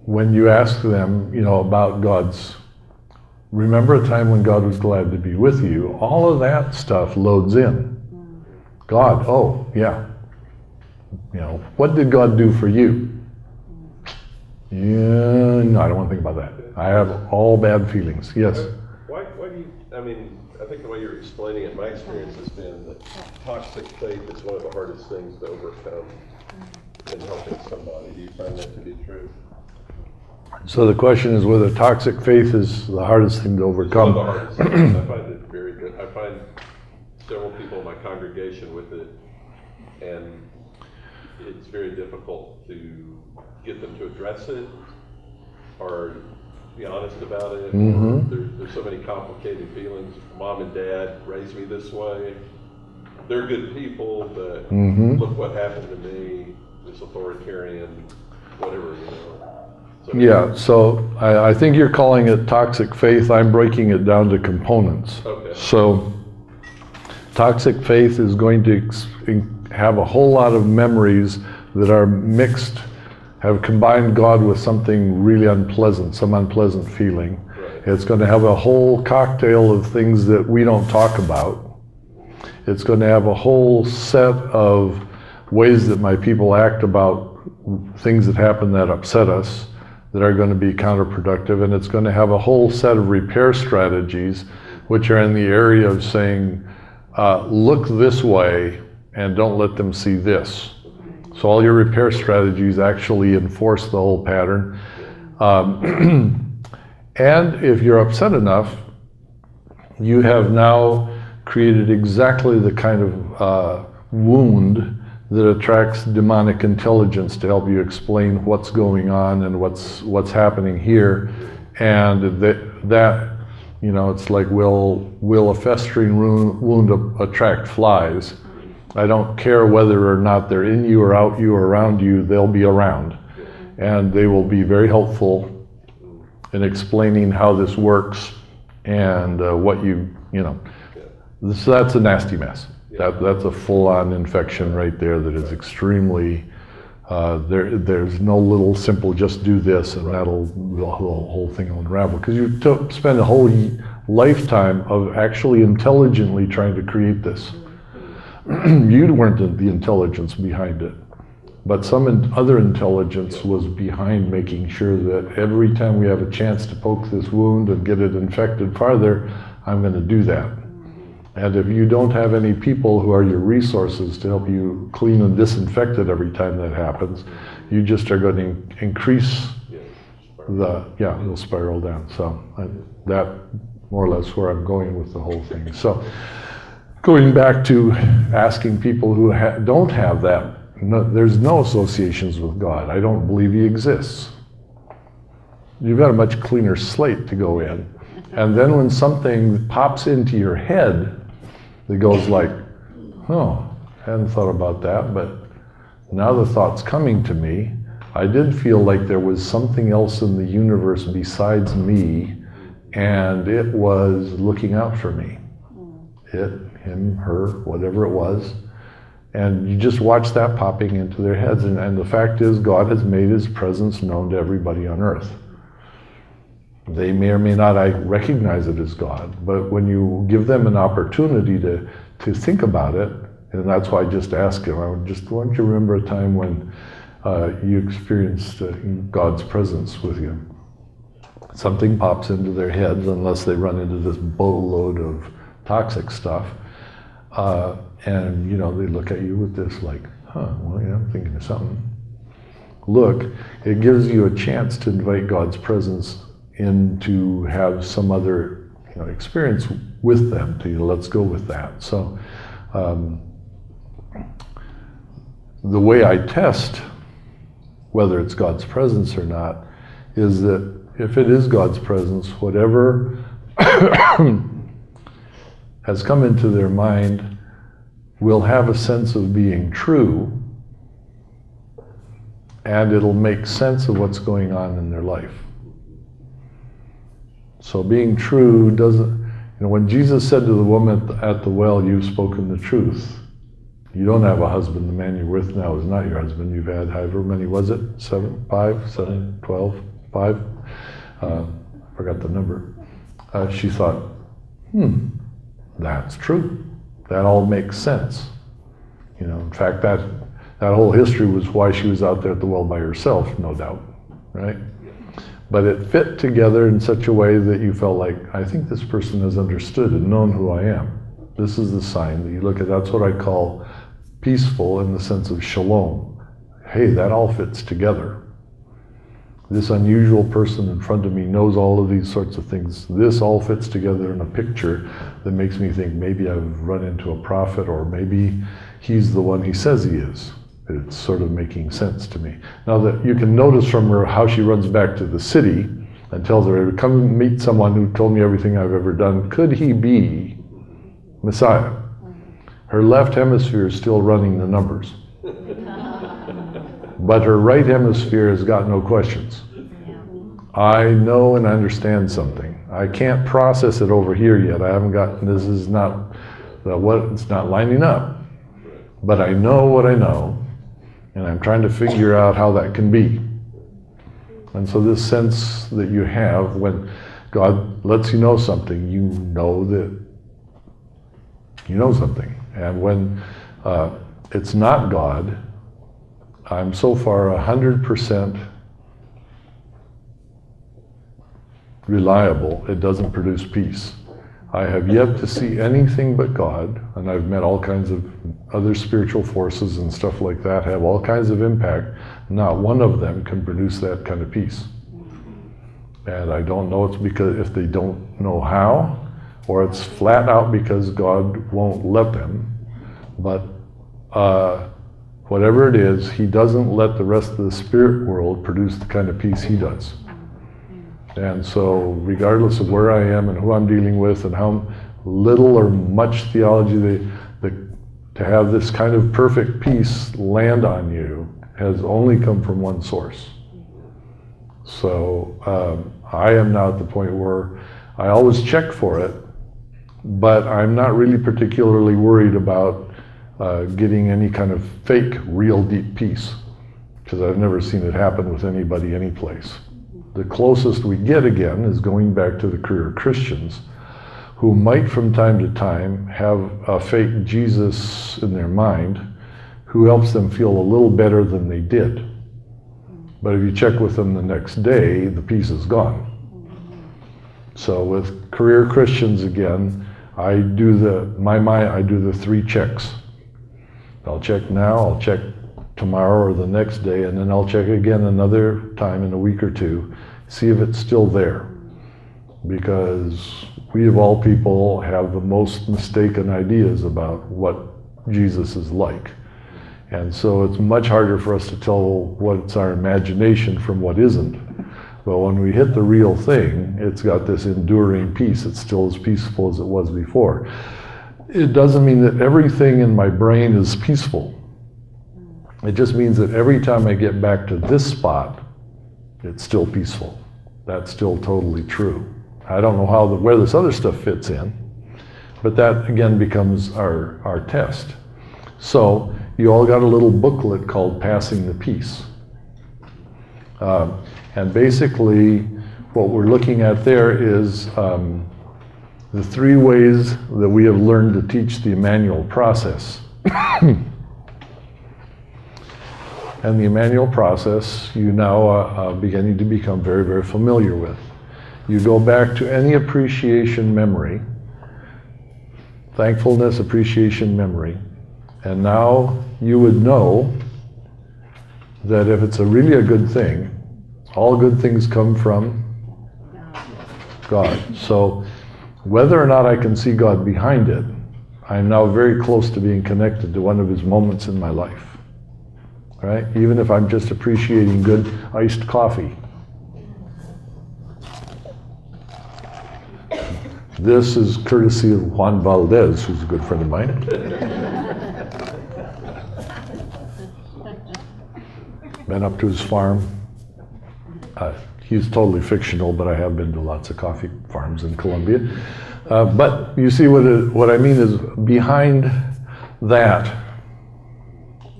when you ask them, about God's, remember a time when God was glad to be with you, all of that stuff loads in. God, oh, yeah. What did God do for you? Yeah, no, I don't want to think about that. I have all bad feelings. Yes? Why do you, I think the way you're explaining it, my experience has been that toxic faith is one of the hardest things to overcome in helping somebody. Do you find that to be true? So the question is whether toxic faith is the hardest thing to overcome. It's one of the hardest things. I find it very good. I find several people in my congregation with it, and it's very difficult to get them to address it or be honest about it. There's so many complicated feelings. Mom and dad raised me this way. They're good people, but look what happened to me, this authoritarian, whatever, So, yeah, so I think you're calling it toxic faith. I'm breaking it down to components. Okay. So toxic faith is going to have a whole lot of memories that are mixed, have combined God with something really unpleasant, some unpleasant feeling. Right. It's going to have a whole cocktail of things that we don't talk about. It's going to have a whole set of ways that my people act about things that happen that upset us that are going to be counterproductive, and it's going to have a whole set of repair strategies which are in the area of saying, look this way and don't let them see this. So all your repair strategies actually enforce the whole pattern. And if you're upset enough, you have now created exactly the kind of wound that attracts demonic intelligence to help you explain what's going on and what's happening here. And that it's like, will a festering wound attract flies? I don't care whether or not they're in you or out you or around you, they'll be around. And they will be very helpful in explaining how this works and what so that's a nasty mess. That's a full-on infection right there that is extremely, there's no little simple just do this and the whole thing will unravel. Because you spend a whole lifetime of actually intelligently trying to create this. You weren't the intelligence behind it, but some other intelligence was behind making sure that every time we have a chance to poke this wound and get it infected farther, I'm going to do that. And if you don't have any people who are your resources to help you clean and disinfect it every time that happens, you just are going to increase it'll spiral down. So that more or less where I'm going with the whole thing. So going back to asking people who don't have that, there's no associations with God. I don't believe he exists. You've got a much cleaner slate to go in. And then when something pops into your head that goes like, oh, I hadn't thought about that, but now the thought's coming to me. I did feel like there was something else in the universe besides me, and it was looking out for me. It, him, her, whatever it was. And you just watch that popping into their heads. And the fact is, God has made his presence known to everybody on earth. They may or may not recognize it as God, but when you give them an opportunity to think about it, and that's why I just ask him, why don't you remember a time when you experienced God's presence with you. Something pops into their heads, unless they run into this boatload of toxic stuff, and they look at you with this like, well, yeah, I'm thinking of something. Look, it gives you a chance to invite God's presence in to have some other experience with them. Let's go with that. So the way I test whether it's God's presence or not is that if it is God's presence, whatever has come into their mind will have a sense of being true, and it'll make sense of what's going on in their life. So being true doesn't, when Jesus said to the woman at the well, you've spoken the truth. You don't have a husband. The man you're with now is not your husband. You've had however many was it? 7, 5, 7, 12, 5? I forgot the number. She thought, that's true. That all makes sense. In fact, that whole history was why she was out there at the well by herself, no doubt, right? But it fit together in such a way that you felt like, I think this person has understood and known who I am. This is the sign that you look at. That's what I call peaceful in the sense of shalom. Hey, that all fits together. This unusual person in front of me knows all of these sorts of things. This all fits together in a picture that makes me think maybe I've run into a prophet, or maybe he's the one he says he is. It's sort of making sense to me. Now that you can notice from her how she runs back to the city and tells her, come meet someone who told me everything I've ever done. Could he be Messiah? Her left hemisphere is still running the numbers. But her right hemisphere has got no questions. I know and understand something. I can't process it over here yet. I haven't gotten, this is not, it's not lining up. But I know what I know, and I'm trying to figure out how that can be. And so this sense that you have when God lets you know something, you know that you know something. And when it's not God, I'm so far 100% reliable, it doesn't produce peace. I have yet to see anything but God, and I've met all kinds of other spiritual forces and stuff like that, have all kinds of impact. Not one of them can produce that kind of peace. And I don't know it's because if they don't know how, or it's flat out because God won't let them. But whatever it is, he doesn't let the rest of the spirit world produce the kind of peace he does. And so regardless of where I am and who I'm dealing with and how little or much theology to have this kind of perfect peace land on you has only come from one source. So I am now at the point where I always check for it, but I'm not really particularly worried about getting any kind of fake, real deep peace, because I've never seen it happen with anybody, any place. The closest we get again is going back to the career Christians who might from time to time have a fake Jesus in their mind who helps them feel a little better than they did. But if you check with them the next day, the peace is gone. So with career Christians again, I do the 3 checks. I'll check now, I'll check tomorrow or the next day, and then I'll check again another time in a week or two, see if it's still there. Because we of all people have the most mistaken ideas about what Jesus is like. And so it's much harder for us to tell what's our imagination from what isn't. But when we hit the real thing, it's got this enduring peace. It's still as peaceful as it was before. It doesn't mean that everything in my brain is peaceful. It just means that every time I get back to this spot, it's still peaceful. That's still totally true. I don't know where this other stuff fits in, but that again becomes our test. So you all got a little booklet called Passing the Peace. And basically what we're looking at there is the 3 ways that we have learned to teach the Emmanuel process. and the Emmanuel process you now are beginning to become very, very familiar with. You go back to any appreciation memory, thankfulness, appreciation memory, and now you would know that if it's really a good thing, all good things come from God. So whether or not I can see God behind it, I'm now very close to being connected to one of his moments in my life. Right? Even if I'm just appreciating good iced coffee. This is courtesy of Juan Valdez, who's a good friend of mine. Been up to his farm. He's totally fictional, but I have been to lots of coffee farms in Colombia. But you see what I mean is behind that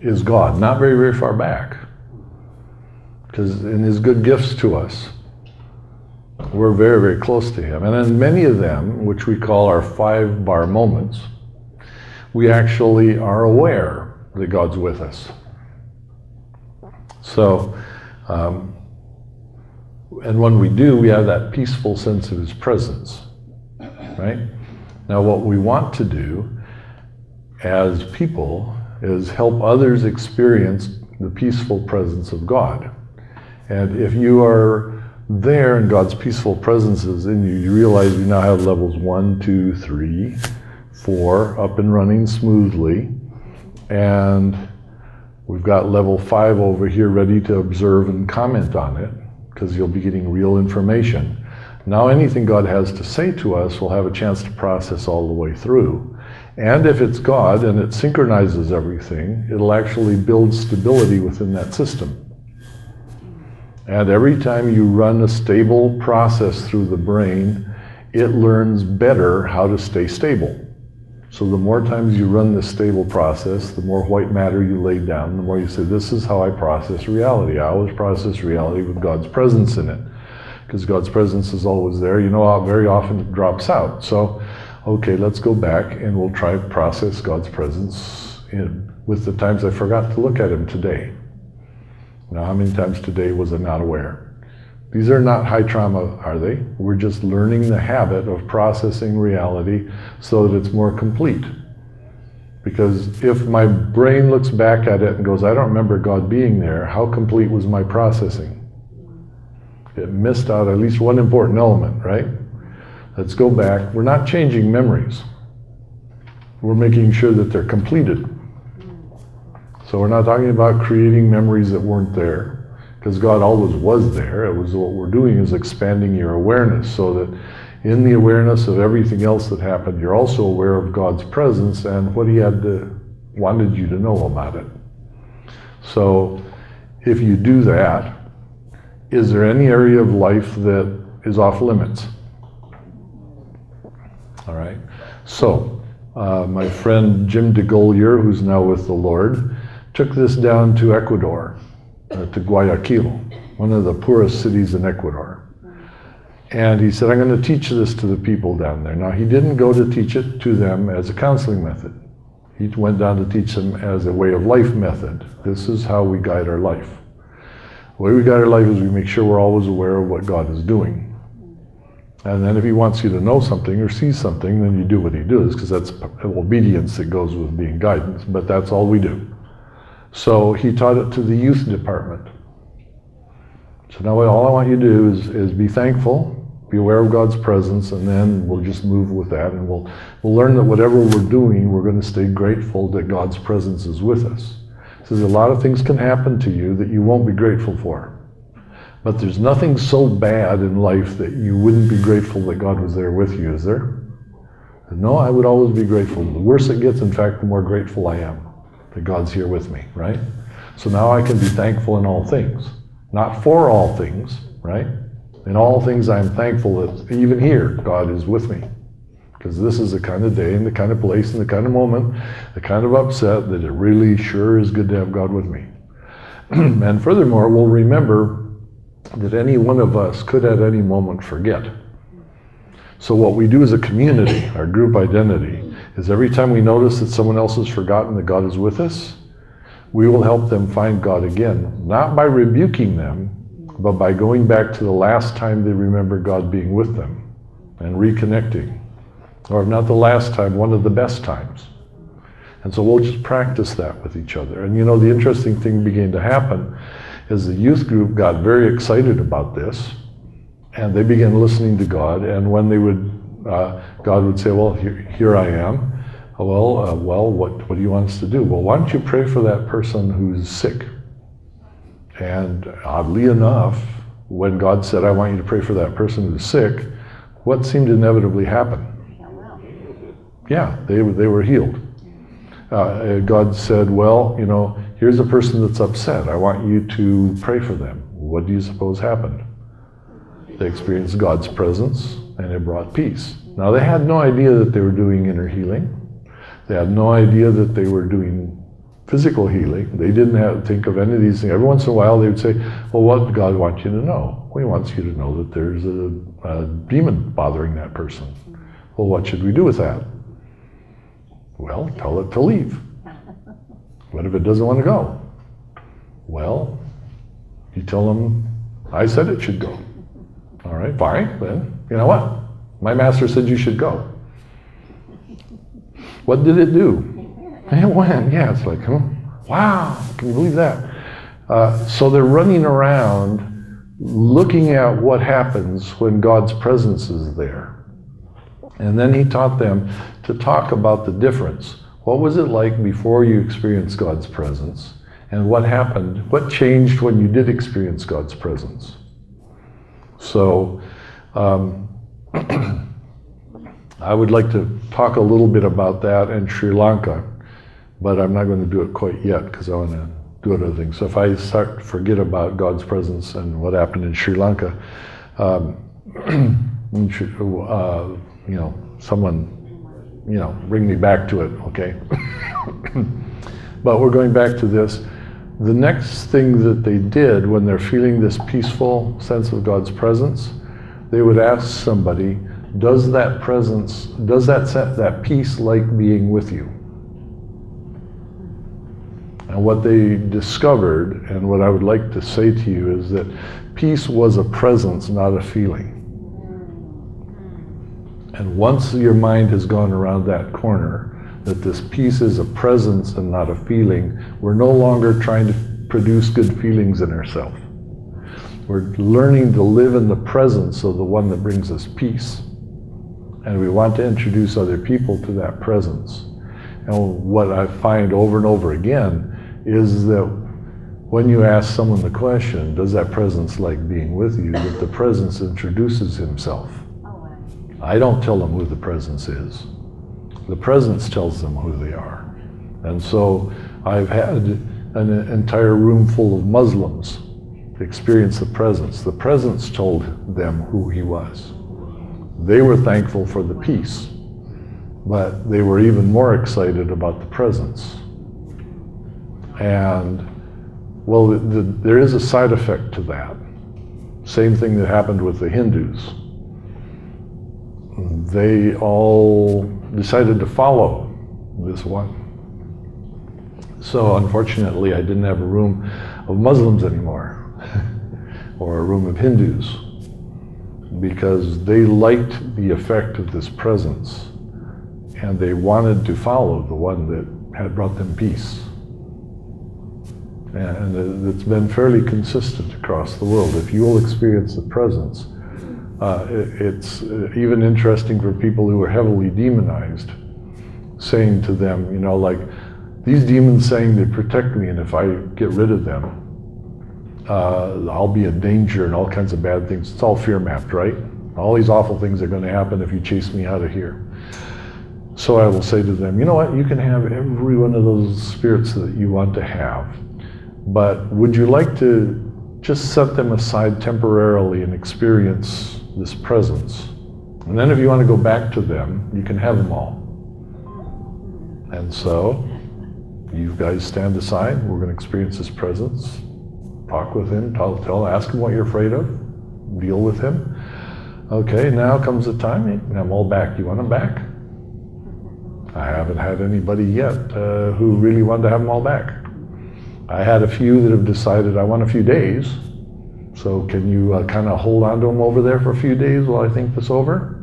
is God, not very, very far back. Because in his good gifts to us, we're very, very close to him. And in many of them, which we call our 5-bar moments, we actually are aware that God's with us. So, and when we do, we have that peaceful sense of his presence, right? Now what we want to do as people is help others experience the peaceful presence of God. And if you are there and God's peaceful presence is in you, you realize we now have levels 1, 2, 3, 4 up and running smoothly. And we've got level 5 over here ready to observe and comment on it, because you'll be getting real information. Now anything God has to say to us, we'll have a chance to process all the way through. And if it's God and it synchronizes everything, it'll actually build stability within that system. And every time you run a stable process through the brain, it learns better how to stay stable. So the more times you run this stable process, the more white matter you lay down, the more you say, this is how I process reality. I always process reality with God's presence in it. Because God's presence is always there. You know how very often it drops out. So, okay, let's go back and we'll try to process God's presence with the times I forgot to look at him today. Now, how many times today was I not aware? These are not high trauma, are they? We're just learning the habit of processing reality so that it's more complete. Because if my brain looks back at it and goes, I don't remember God being there, how complete was my processing? It missed out at least one important element, right? Let's go back. We're not changing memories. We're making sure that they're completed. So we're not talking about creating memories that weren't there, because God always was there. It was what we're doing is expanding your awareness so that in the awareness of everything else that happened, you're also aware of God's presence and what he wanted you to know about it. So if you do that, is there any area of life that is off limits? All right. So my friend Jim DeGollier, who's now with the Lord, took this down to Ecuador, to Guayaquil, one of the poorest cities in Ecuador. And he said, I'm going to teach this to the people down there. Now, he didn't go to teach it to them as a counseling method. He went down to teach them as a way of life method. This is how we guide our life. The way we guide our life is we make sure we're always aware of what God is doing. And then if he wants you to know something or see something, then you do what he does, because that's obedience that goes with being guidance, but that's all we do. So he taught it to the youth department. So now all I want you to do is be thankful, be aware of God's presence, and then we'll just move with that, and we'll learn that whatever we're doing, we're going to stay grateful that God's presence is with us. So a lot of things can happen to you that you won't be grateful for. But there's nothing so bad in life that you wouldn't be grateful that God was there with you, is there? No, I would always be grateful. The worse it gets, in fact, the more grateful I am that God's here with me, right? So now I can be thankful in all things. Not for all things, right? In all things I'm thankful that even here, God is with me. Because this is the kind of day and the kind of place and the kind of moment, the kind of upset that it really sure is good to have God with me. And furthermore, we'll remember that any one of us could at any moment forget. So what we do as a community, our group identity, is every time we notice that someone else has forgotten that God is with us, we will help them find God again, not by rebuking them, but by going back to the last time they remember God being with them and reconnecting. Or if not the last time, one of the best times. And so we'll just practice that with each other. And you know, the interesting thing began to happen is the youth group got very excited about this, and they began listening to God. And when they would, God would say, well, here I am. Well, what do you want us to do? Well, why don't you pray for that person who's sick? And oddly enough, when God said, I want you to pray for that person who's sick, what seemed to inevitably happen? Yeah, they were healed. God said, well, you know, here's a person that's upset. I want you to pray for them. What do you suppose happened? They experienced God's presence, and it brought peace. Now, they had no idea that they were doing inner healing. They had no idea that they were doing physical healing. They didn't think of any of these things. Every once in a while, they would say, well, what did God want you to know? Well, he wants you to know that there's a demon bothering that person. Well, what should we do with that? Well, tell it to leave. What if it doesn't want to go? Well, you tell them, I said it should go. All right, fine, then, you know what? My master said you should go. What did it do? It went, yeah, it's like, wow, can you believe that? So they're running around looking at what happens when God's presence is there. And then he taught them to talk about the difference. What was it like before you experienced God's presence? And what happened? What changed when you did experience God's presence? So I would like to talk a little bit about that in Sri Lanka, but I'm not going to do it quite yet because I want to do other things. So if I start to forget about God's presence and what happened in Sri Lanka, you know, someone, you know, bring me back to it, okay? But we're going back to this. The next thing that they did when they're feeling this peaceful sense of God's presence, they would ask somebody, does that presence, does that peace like being with you? And what they discovered, and what I would like to say to you, is that peace was a presence, not a feeling. And once your mind has gone around that corner, that this peace is a presence and not a feeling, we're no longer trying to produce good feelings in ourselves. We're learning to live in the presence of the one that brings us peace. And we want to introduce other people to that presence. And what I find over and over again is that when you ask someone the question, does that presence like being with you, that the presence introduces himself. I don't tell them who the presence is. The presence tells them who they are. And so I've had an entire room full of Muslims experience the presence. The presence told them who he was. They were thankful for the peace, but they were even more excited about the presence. And, well, there is a side effect to that. Same thing that happened with the Hindus. They all decided to follow this one. So unfortunately, I didn't have a room of Muslims anymore, or a room of Hindus, because they liked the effect of this presence, and they wanted to follow the one that had brought them peace. And it's been fairly consistent across the world. If you will experience the presence, it's even interesting for people who are heavily demonized, saying to them, you know, like, these demons saying they protect me, and if I get rid of them, I'll be in danger and all kinds of bad things. It's all fear mapped, right? All these awful things are going to happen if you chase me out of here. So I will say to them, you know what, you can have every one of those spirits that you want to have, but would you like to just set them aside temporarily and experience this presence? And then if you want to go back to them, you can have them all. And so, you guys stand aside, we're going to experience this presence, talk with him, ask him what you're afraid of, deal with him. Okay, now comes the time, and I'm all back. You want them back? I haven't had anybody yet who really wanted to have them all back. I had a few that have decided I want a few days. So can you kind of hold on to them over there for a few days while I think this over?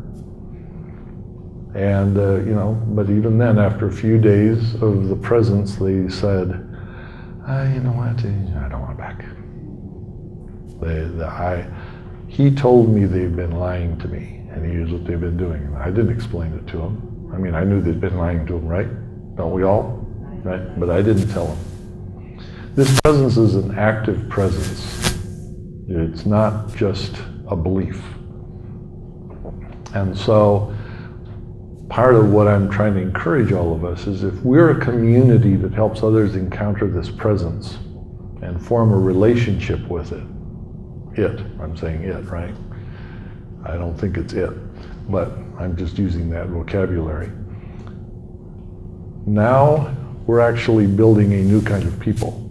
And, you know, but even then, after a few days of the presence, they said, you know what, I don't want it back. He told me they've been lying to me, and here's what they've been doing. I didn't explain it to him. I mean, I knew they'd been lying to him, right? Don't we all? Right? But I didn't tell him. This presence is an active presence. It's not just a belief. And so part of what I'm trying to encourage all of us is if we're a community that helps others encounter this presence and form a relationship with it, I'm saying it, right? I don't think it's it, but I'm just using that vocabulary. Now we're actually building a new kind of people.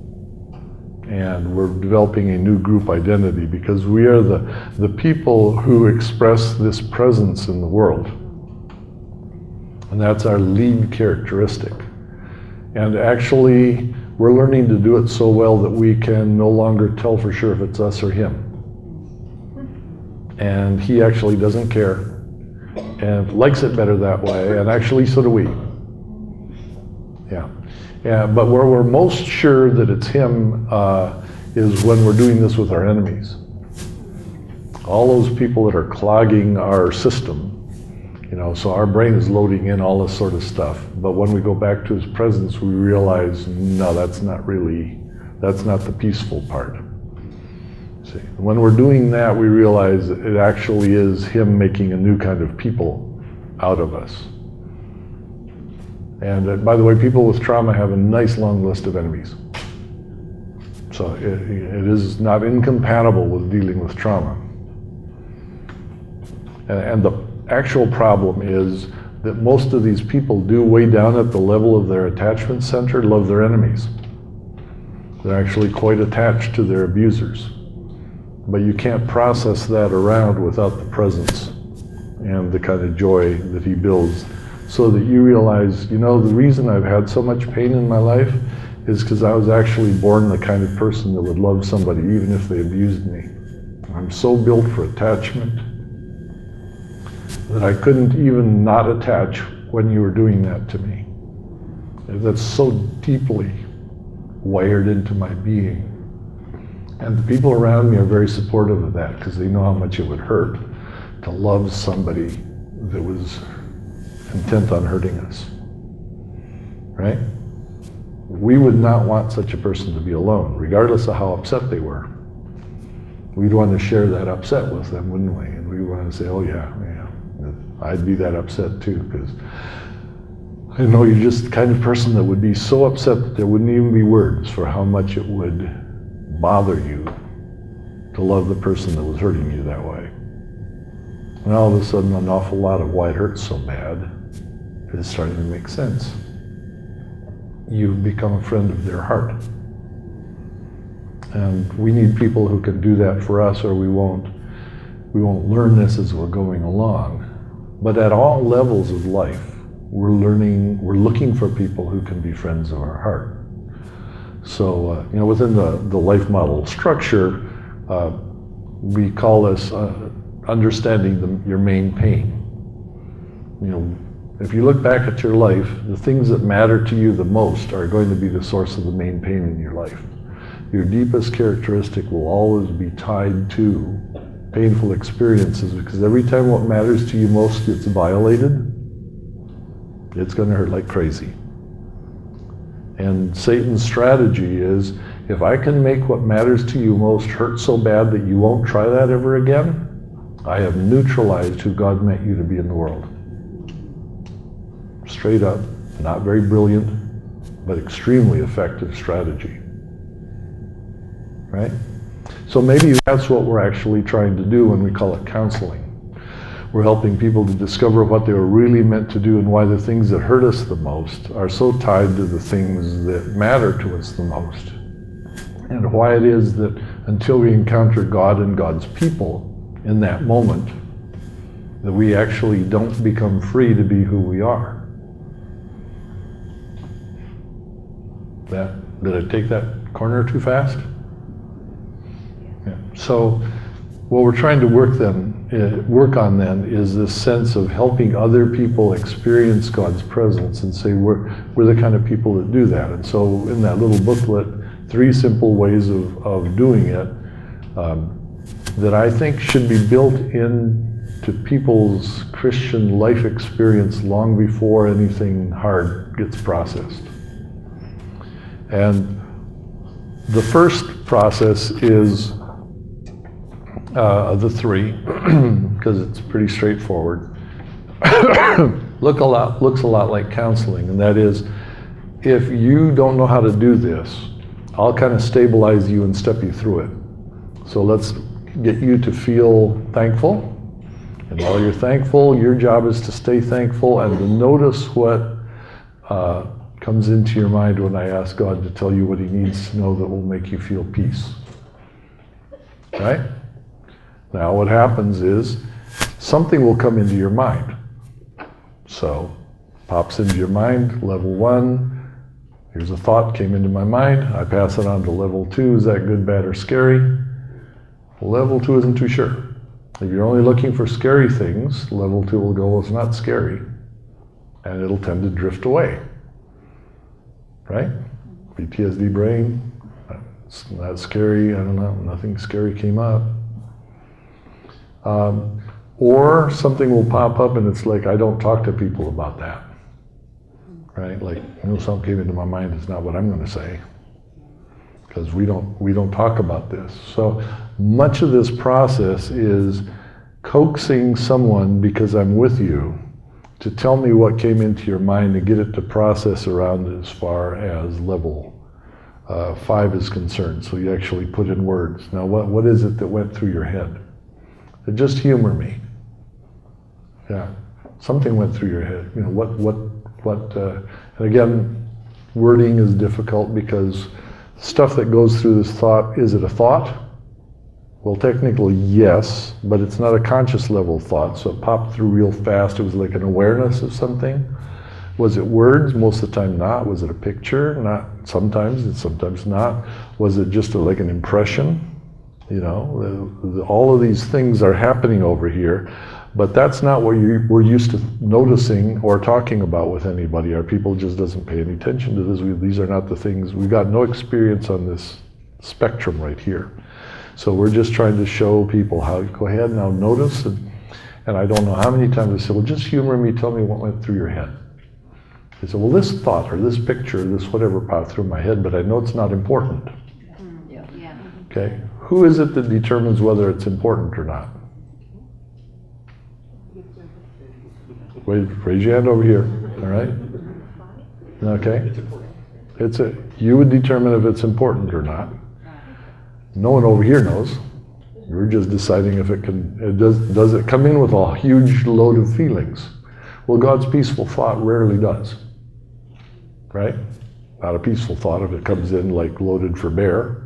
And we're developing a new group identity because we are the people who express this presence in the world. And that's our lead characteristic. And actually, we're learning to do it so well that we can no longer tell for sure if it's us or him. And he actually doesn't care and likes it better that way, and actually so do we. Yeah, but where we're most sure that it's him is when we're doing this with our enemies. All those people that are clogging our system, you know, so our brain is loading in all this sort of stuff. But when we go back to his presence, we realize, no, that's not the peaceful part. See, when we're doing that, we realize that it actually is him making a new kind of people out of us. And by the way, people with trauma have a nice long list of enemies. So it is not incompatible with dealing with trauma. And the actual problem is that most of these people do way down at the level of their attachment center love their enemies. They're actually quite attached to their abusers. But you can't process that around without the presence and the kind of joy that he builds, so that you realize, you know, the reason I've had so much pain in my life is because I was actually born the kind of person that would love somebody even if they abused me. I'm so built for attachment that I couldn't even not attach when you were doing that to me. That's so deeply wired into my being. And the people around me are very supportive of that because they know how much it would hurt to love somebody that was intent on hurting us, right? We would not want such a person to be alone, regardless of how upset they were. We'd want to share that upset with them, wouldn't we? And we want to say, oh yeah, I'd be that upset too, because I know you're just the kind of person that would be so upset that there wouldn't even be words for how much it would bother you to love the person that was hurting you that way. And all of a sudden, an awful lot of why it hurts so bad is starting to make sense. You've become a friend of their heart. And we need people who can do that for us, or we won't learn this as we're going along. But at all levels of life, we're looking for people who can be friends of our heart. So, you know, within the life model structure, we call this understanding your main pain. You know, if you look back at your life, the things that matter to you the most are going to be the source of the main pain in your life. Your deepest characteristic will always be tied to painful experiences, because every time what matters to you most gets violated, it's going to hurt like crazy. And Satan's strategy is, if I can make what matters to you most hurt so bad that you won't try that ever again, I have neutralized who God meant you to be in the world. Straight up, not very brilliant, but extremely effective strategy. Right? So maybe that's what we're actually trying to do when we call it counseling. We're helping people to discover what they were really meant to do and why the things that hurt us the most are so tied to the things that matter to us the most. And why it is that until we encounter God and God's people in that moment, that we actually don't become free to be who we are. Did I take that corner too fast? Yeah. So what we're trying to work on then is this sense of helping other people experience God's presence and say we're the kind of people that do that. And so in that little booklet, 3 simple ways of doing it that I think should be built into people's Christian life experience long before anything hard gets processed. And the first process is the 3, because it's pretty straightforward. Looks a lot like counseling, and that is, if you don't know how to do this, I'll kind of stabilize you and step you through it. So let's get you to feel thankful, and while you're thankful, your job is to stay thankful and to notice what comes into your mind when I ask God to tell you what He needs to know that will make you feel peace. Right? Now what happens is something will come into your mind. So pops into your mind, level 1, here's a thought came into my mind, I pass it on to level 2, is that good, bad, or scary? Level 2 isn't too sure. If you're only looking for scary things, level 2 will go, well, it's not scary, and it'll tend to drift away. Right? PTSD brain, it's not scary, I don't know, nothing scary came up. Or something will pop up and it's like, I don't talk to people about that. Right? Like, something came into my mind, it's not what I'm going to say. Because we don't talk about this. So much of this process is coaxing someone, because I'm with you, to tell me what came into your mind and get it to process around as far as level 5 is concerned. So you actually put in words. Now what is it that went through your head? Just humor me. Yeah, something went through your head. And again, wording is difficult because stuff that goes through this thought, is it a thought? Well, technically, yes, but it's not a conscious level thought, so it popped through real fast. It was like an awareness of something. Was it words? Most of the time not. Was it a picture? Not sometimes, and sometimes not. Was it just like an impression? All of these things are happening over here, but that's not what we're used to noticing or talking about with anybody. Our people just doesn't pay any attention to this. These are not the things, we've got no experience on this spectrum right here. So we're just trying to show people how, go ahead now, notice, and I don't know how many times I said, well, just humor me, tell me what went through your head. They said, well, this thought or this picture, this whatever popped through my head, but I know it's not important. Okay, who is it that determines whether it's important or not? Raise your hand over here, all right? Okay. You would determine if it's important or not. No one over here knows. You're just deciding if does it come in with a huge load of feelings? Well, God's peaceful thought rarely does, right? Not a peaceful thought if it comes in like loaded for bear.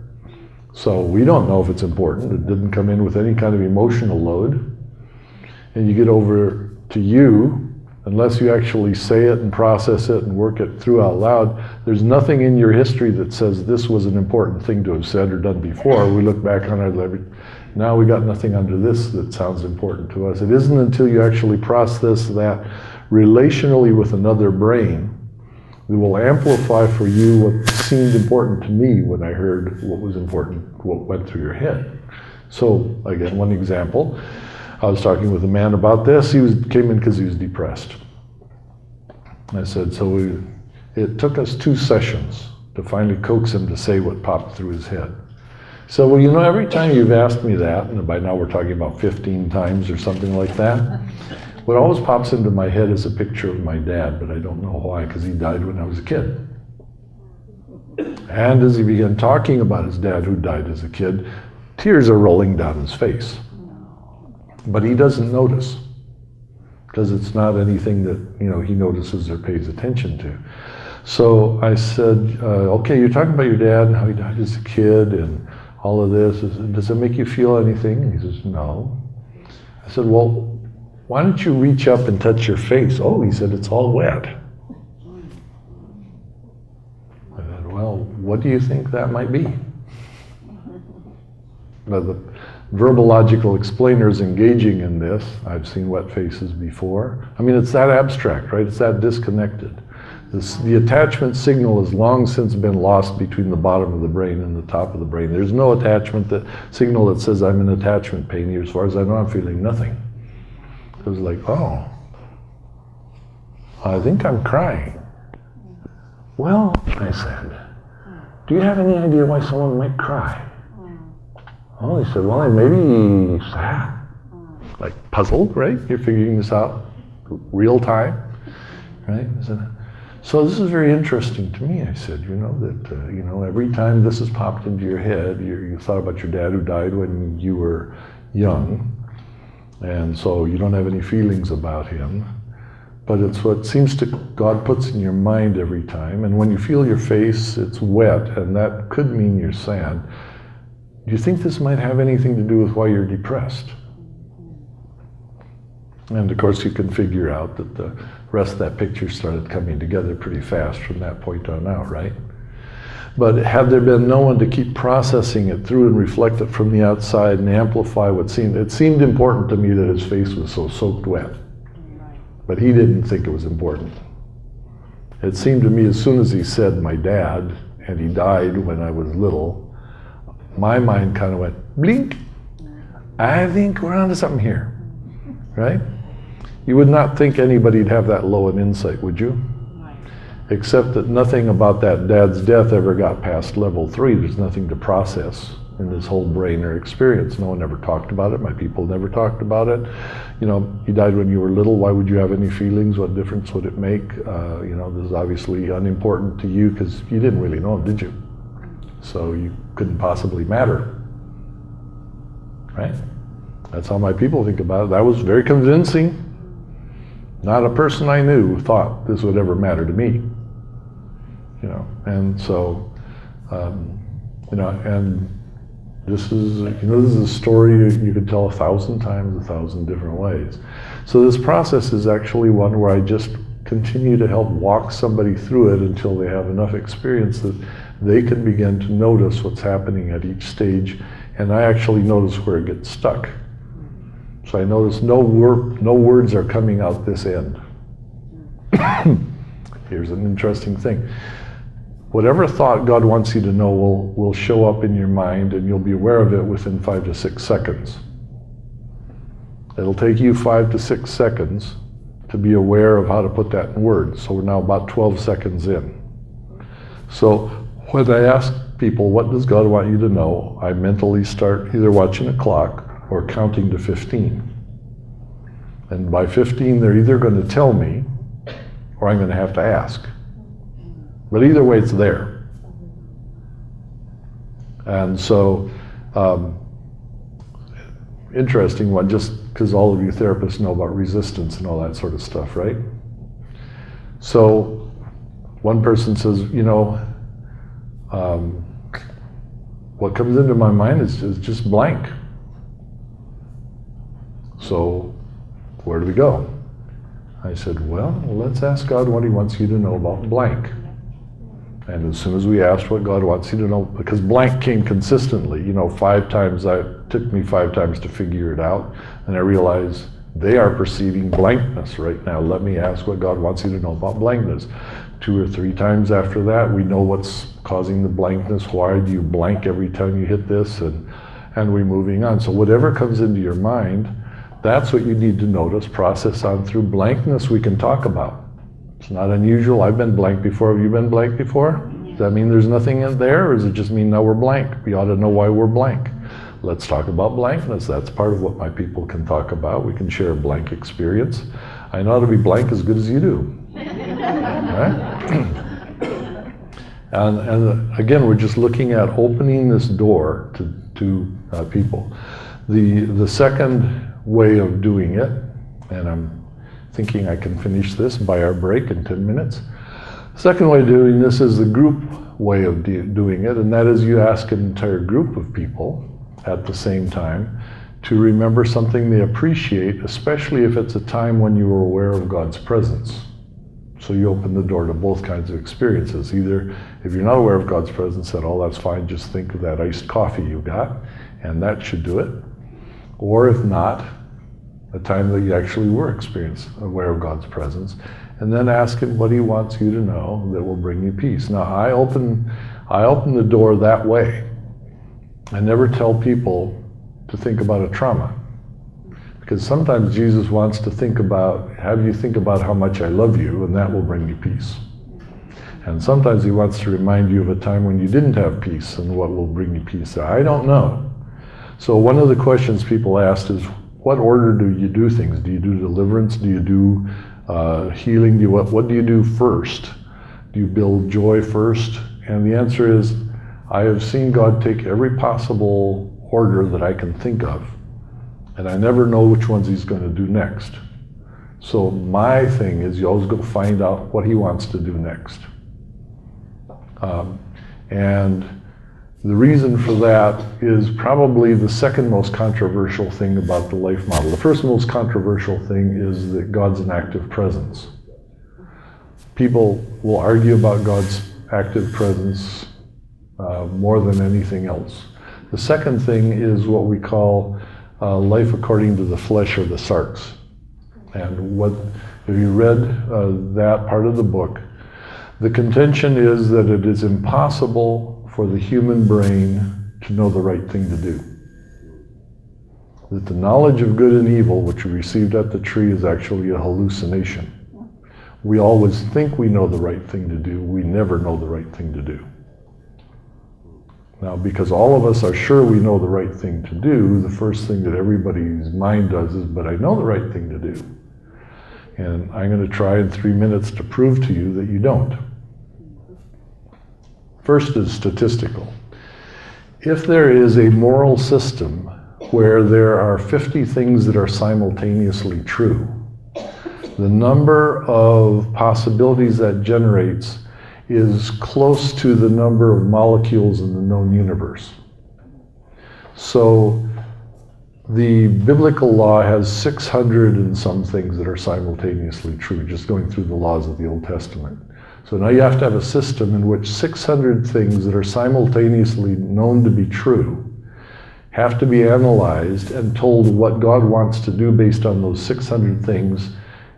So we don't know if it's important. It didn't come in with any kind of emotional load. And you get over to you, unless you actually say it and process it and work it through out loud, there's nothing in your history that says this was an important thing to have said or done before. We look back on our life, now we got nothing under this that sounds important to us. It isn't until you actually process that relationally with another brain that will amplify for you what seemed important to me when I heard what was important, what went through your head. So again, one example, I was talking with a man about this. He came in because he was depressed. I said, so it took us 2 sessions to finally coax him to say what popped through his head. So, well, every time you've asked me that, and by now we're talking about 15 times or something like that, what always pops into my head is a picture of my dad, but I don't know why, because he died when I was a kid. And as he began talking about his dad who died as a kid, tears are rolling down his face. But he doesn't notice, because it's not anything that he notices or pays attention to. So I said, okay, you're talking about your dad and how he died as a kid and all of this. Does it make you feel anything? And he says, no. I said, well, why don't you reach up and touch your face? Oh, he said, it's all wet. I said, well, what do you think that might be? Now, the verbological explainers engaging in this, I've seen wet faces before. I mean, it's that abstract, right? It's that disconnected. The attachment signal has long since been lost between the bottom of the brain and the top of the brain. There's no attachment signal that says I'm in attachment pain here. As far as I know, I'm feeling nothing. It was like, oh, I think I'm crying. Well, I said, do you have any idea why someone might cry? Oh, he said, well, maybe sad. Like puzzled, right? You're figuring this out real time, right? So this is very interesting to me. I said, that every time this has popped into your head, you thought about your dad who died when you were young, and so you don't have any feelings about him. But it's what seems to God puts in your mind every time. And when you feel your face, it's wet, and that could mean you're sad. Do you think this might have anything to do with why you're depressed? And of course you can figure out that the rest of that picture started coming together pretty fast from that point on out, right? But had there been no one to keep processing it through and reflect it from the outside and amplify it seemed important to me that his face was so soaked wet. But he didn't think it was important. It seemed to me as soon as he said my dad, and he died when I was little, my mind kind of went, blink. I think we're onto something here, right? You would not think anybody'd have that low an insight, would you? Right. Except that nothing about that dad's death ever got past level 3. There's nothing to process in this whole brain or experience. No one ever talked about it. My people never talked about it. He died when you were little. Why would you have any feelings? What difference would it make? This is obviously unimportant to you because you didn't really know him, did you? So you couldn't possibly matter, right? That's how my people think about it. That was very convincing. Not a person I knew thought this would ever matter to me, and so, and this is a story you could tell 1,000 times, 1,000 different ways. So this process is actually one where I just continue to help walk somebody through it until they have enough experience that they can begin to notice what's happening at each stage, and I actually notice where it gets stuck. So I notice no words are coming out this end. Here's an interesting thing. Whatever thought God wants you to know will show up in your mind, and you'll be aware of it within 5 to 6 seconds. It'll take you 5 to 6 seconds to be aware of how to put that in words. So we're now about 12 seconds in. So when I ask people, what does God want you to know? I mentally start either watching a clock or counting to 15. And by 15, they're either going to tell me or I'm going to have to ask. But either way, it's there. And so, interesting one, just because all of you therapists know about resistance and all that sort of stuff, right? So, one person says, what comes into my mind is just blank. So, where do we go? I said, well, let's ask God what He wants you to know about blank. And as soon as we asked what God wants you to know, because blank came consistently, 5 times, it took me 5 times to figure it out, and I realized they are perceiving blankness right now. Let me ask what God wants you to know about blankness. 2 or 3 times after that, we know what's causing the blankness. Why do you blank every time you hit this? And we're moving on. So whatever comes into your mind, that's what you need to notice, process on through. Blankness we can talk about. It's not unusual. I've been blank before. Have you been blank before? Does that mean there's nothing in there, or does it just mean now we're blank? We ought to know why we're blank. Let's talk about blankness. That's part of what my people can talk about. We can share a blank experience. I know how to be blank as good as you do. Right? And again, we're just looking at opening this door to people. The second way of doing it, and I'm thinking I can finish this by our break in 10 minutes. Second way of doing this is the group way of doing it, and that is you ask an entire group of people at the same time to remember something they appreciate, especially if it's a time when you were aware of God's presence. So you open the door to both kinds of experiences. Either if you're not aware of God's presence at all, that's fine, just think of that iced coffee you got, and that should do it. Or if not, a time that you actually were aware of God's presence, and then ask Him what He wants you to know that will bring you peace. Now, I open the door that way. I never tell people to think about a trauma, because sometimes Jesus wants to have you think about how much I love you, and that will bring you peace. And sometimes He wants to remind you of a time when you didn't have peace, and what will bring you peace. I don't know. So one of the questions people asked is, what order do you do things? Do you do deliverance? Do you do healing? What do you do first? Do you build joy first? And the answer is, I have seen God take every possible order that I can think of, and I never know which ones He's going to do next. So my thing is, you always go find out what He wants to do next. And the reason for that is probably the second most controversial thing about the life model. The first most controversial thing is that God's an active presence. People will argue about God's active presence more than anything else. The second thing is what we call life according to the flesh, or the sarx. And if you read that part of the book, the contention is that it is impossible for the human brain to know the right thing to do. That the knowledge of good and evil, which we received at the tree, is actually a hallucination. We always think we know the right thing to do. We never know the right thing to do. Now, because all of us are sure we know the right thing to do, the first thing that everybody's mind does is, but I know the right thing to do. And I'm going to try in 3 minutes to prove to you that you don't. First is statistical. If there is a moral system where there are 50 things that are simultaneously true, the number of possibilities that generates is close to the number of molecules in the known universe. So the biblical law has 600 and some things that are simultaneously true, just going through the laws of the Old Testament. So now you have to have a system in which 600 things that are simultaneously known to be true have to be analyzed and told what God wants to do based on those 600 things,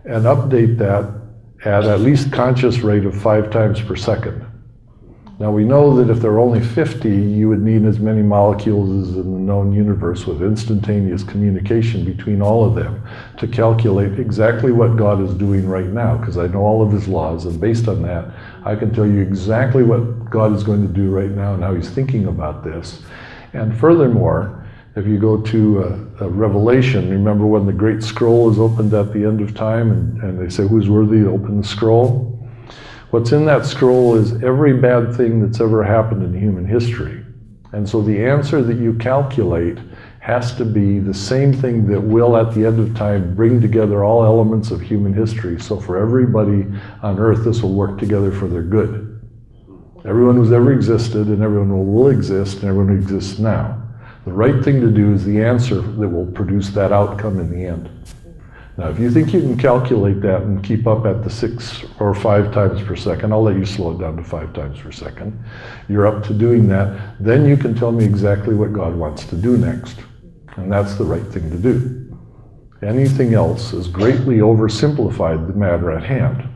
and update that at least conscious rate of 5 times per second. Now we know that if there are only 50, you would need as many molecules as in the known universe, with instantaneous communication between all of them, to calculate exactly what God is doing right now, because I know all of His laws, and based on that, I can tell you exactly what God is going to do right now and how He's thinking about this. And furthermore, if you go to Revelation, remember when the great scroll is opened at the end of time, and they say, who's worthy to open the scroll? What's in that scroll is every bad thing that's ever happened in human history. And so the answer that you calculate has to be the same thing that will, at the end of time, bring together all elements of human history. So for everybody on earth, this will work together for their good. Everyone who's ever existed, and everyone who will exist, and everyone who exists now. The right thing to do is the answer that will produce that outcome in the end. Now, if you think you can calculate that and keep up at the 6 or 5 times per second, I'll let you slow it down to 5 times per second. You're up to doing that. Then you can tell me exactly what God wants to do next. And that's the right thing to do. Anything else has greatly oversimplified the matter at hand.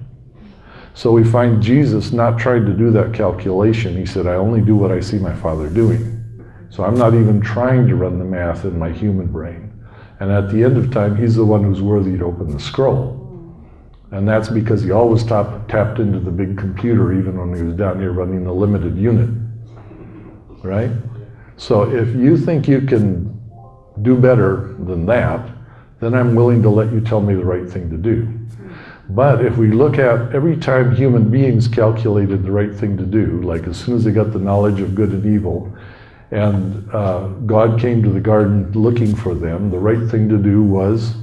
So we find Jesus not trying to do that calculation. He said, I only do what I see my Father doing. So I'm not even trying to run the math in my human brain. And at the end of time, He's the one who's worthy to open the scroll. And that's because He always tapped into the big computer, even when He was down here running the limited unit. Right? So if you think you can do better than that, then I'm willing to let you tell me the right thing to do. But if we look at every time human beings calculated the right thing to do, like as soon as they got the knowledge of good and evil, and God came to the garden looking for them, the right thing to do was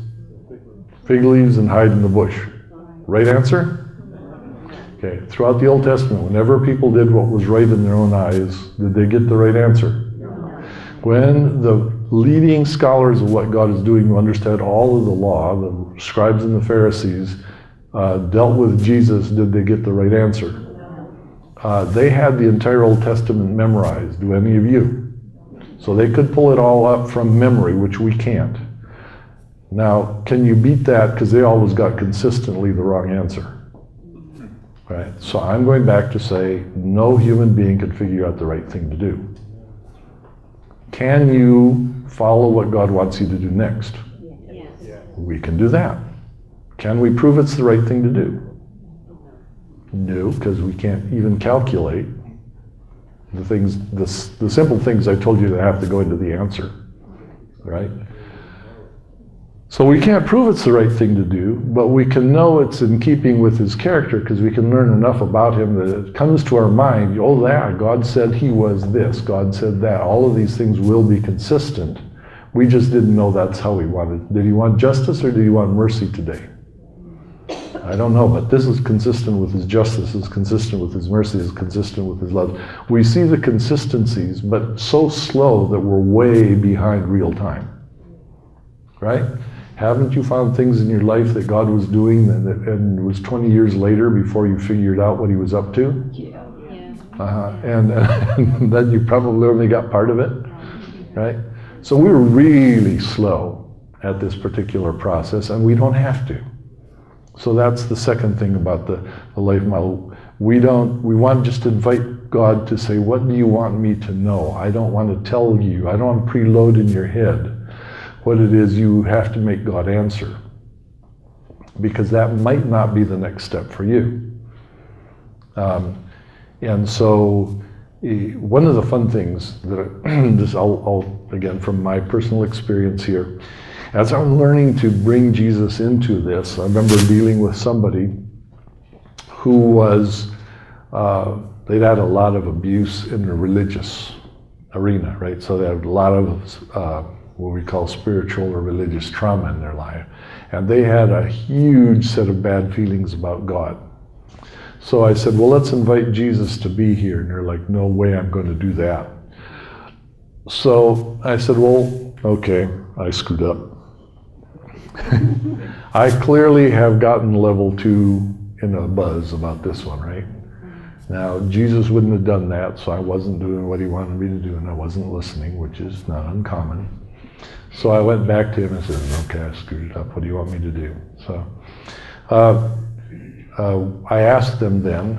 fig leaves and hide in the bush. Right answer? Okay, throughout the Old Testament, whenever people did what was right in their own eyes, did they get the right answer? When the leading scholars of what God is doing, who understood all of the law, the scribes and the Pharisees, dealt with Jesus, did they get the right answer? They had the entire Old Testament memorized. Do any of you? So they could pull it all up from memory, which we can't. Now, can you beat that? Because they always got consistently the wrong answer. Right? So I'm going back to say, no human being can figure out the right thing to do. Can you follow what God wants you to do next? Yes. We can do that. Can we prove it's the right thing to do? No, because we can't even calculate the things, the simple things I told you that have to go into the answer, right? So we can't prove it's the right thing to do, but we can know it's in keeping with his character because we can learn enough about him that it comes to our mind, oh yeah, God said he was this, God said that. All of these things will be consistent. We just didn't know that's how he wanted. Did he want justice or did he want mercy today? I don't know, but this is consistent with his justice, is consistent with his mercy, is consistent with his love. We see the consistencies, but so slow that we're way behind real time, right? Haven't you found things in your life that God was doing and it was 20 years later before you figured out what he was up to? Yeah. And then you probably only got part of it, right? So we were really slow at this particular process, and we don't have to. So that's the second thing about the life model. We want to just invite God to say, what do you want me to know? I don't want to tell you. I don't want to preload in your head what it is you have to make God answer. Because that might not be the next step for you. And so one of the fun things that just I'll again, from my personal experience here, as I'm learning to bring Jesus into this, I remember dealing with somebody who was, they'd had a lot of abuse in the religious arena, right? So they had a lot of what we call spiritual or religious trauma in their life. And they had a huge set of bad feelings about God. So I said, well, let's invite Jesus to be here. And they're like, no way I'm going to do that. So I said, well, okay, I screwed up. I clearly have gotten level 2 in a buzz about this one, right? Now, Jesus wouldn't have done that, so I wasn't doing what he wanted me to do, and I wasn't listening, which is not uncommon. So I went back to him and said, okay, I screwed it up. What do you want me to do? So I asked them then,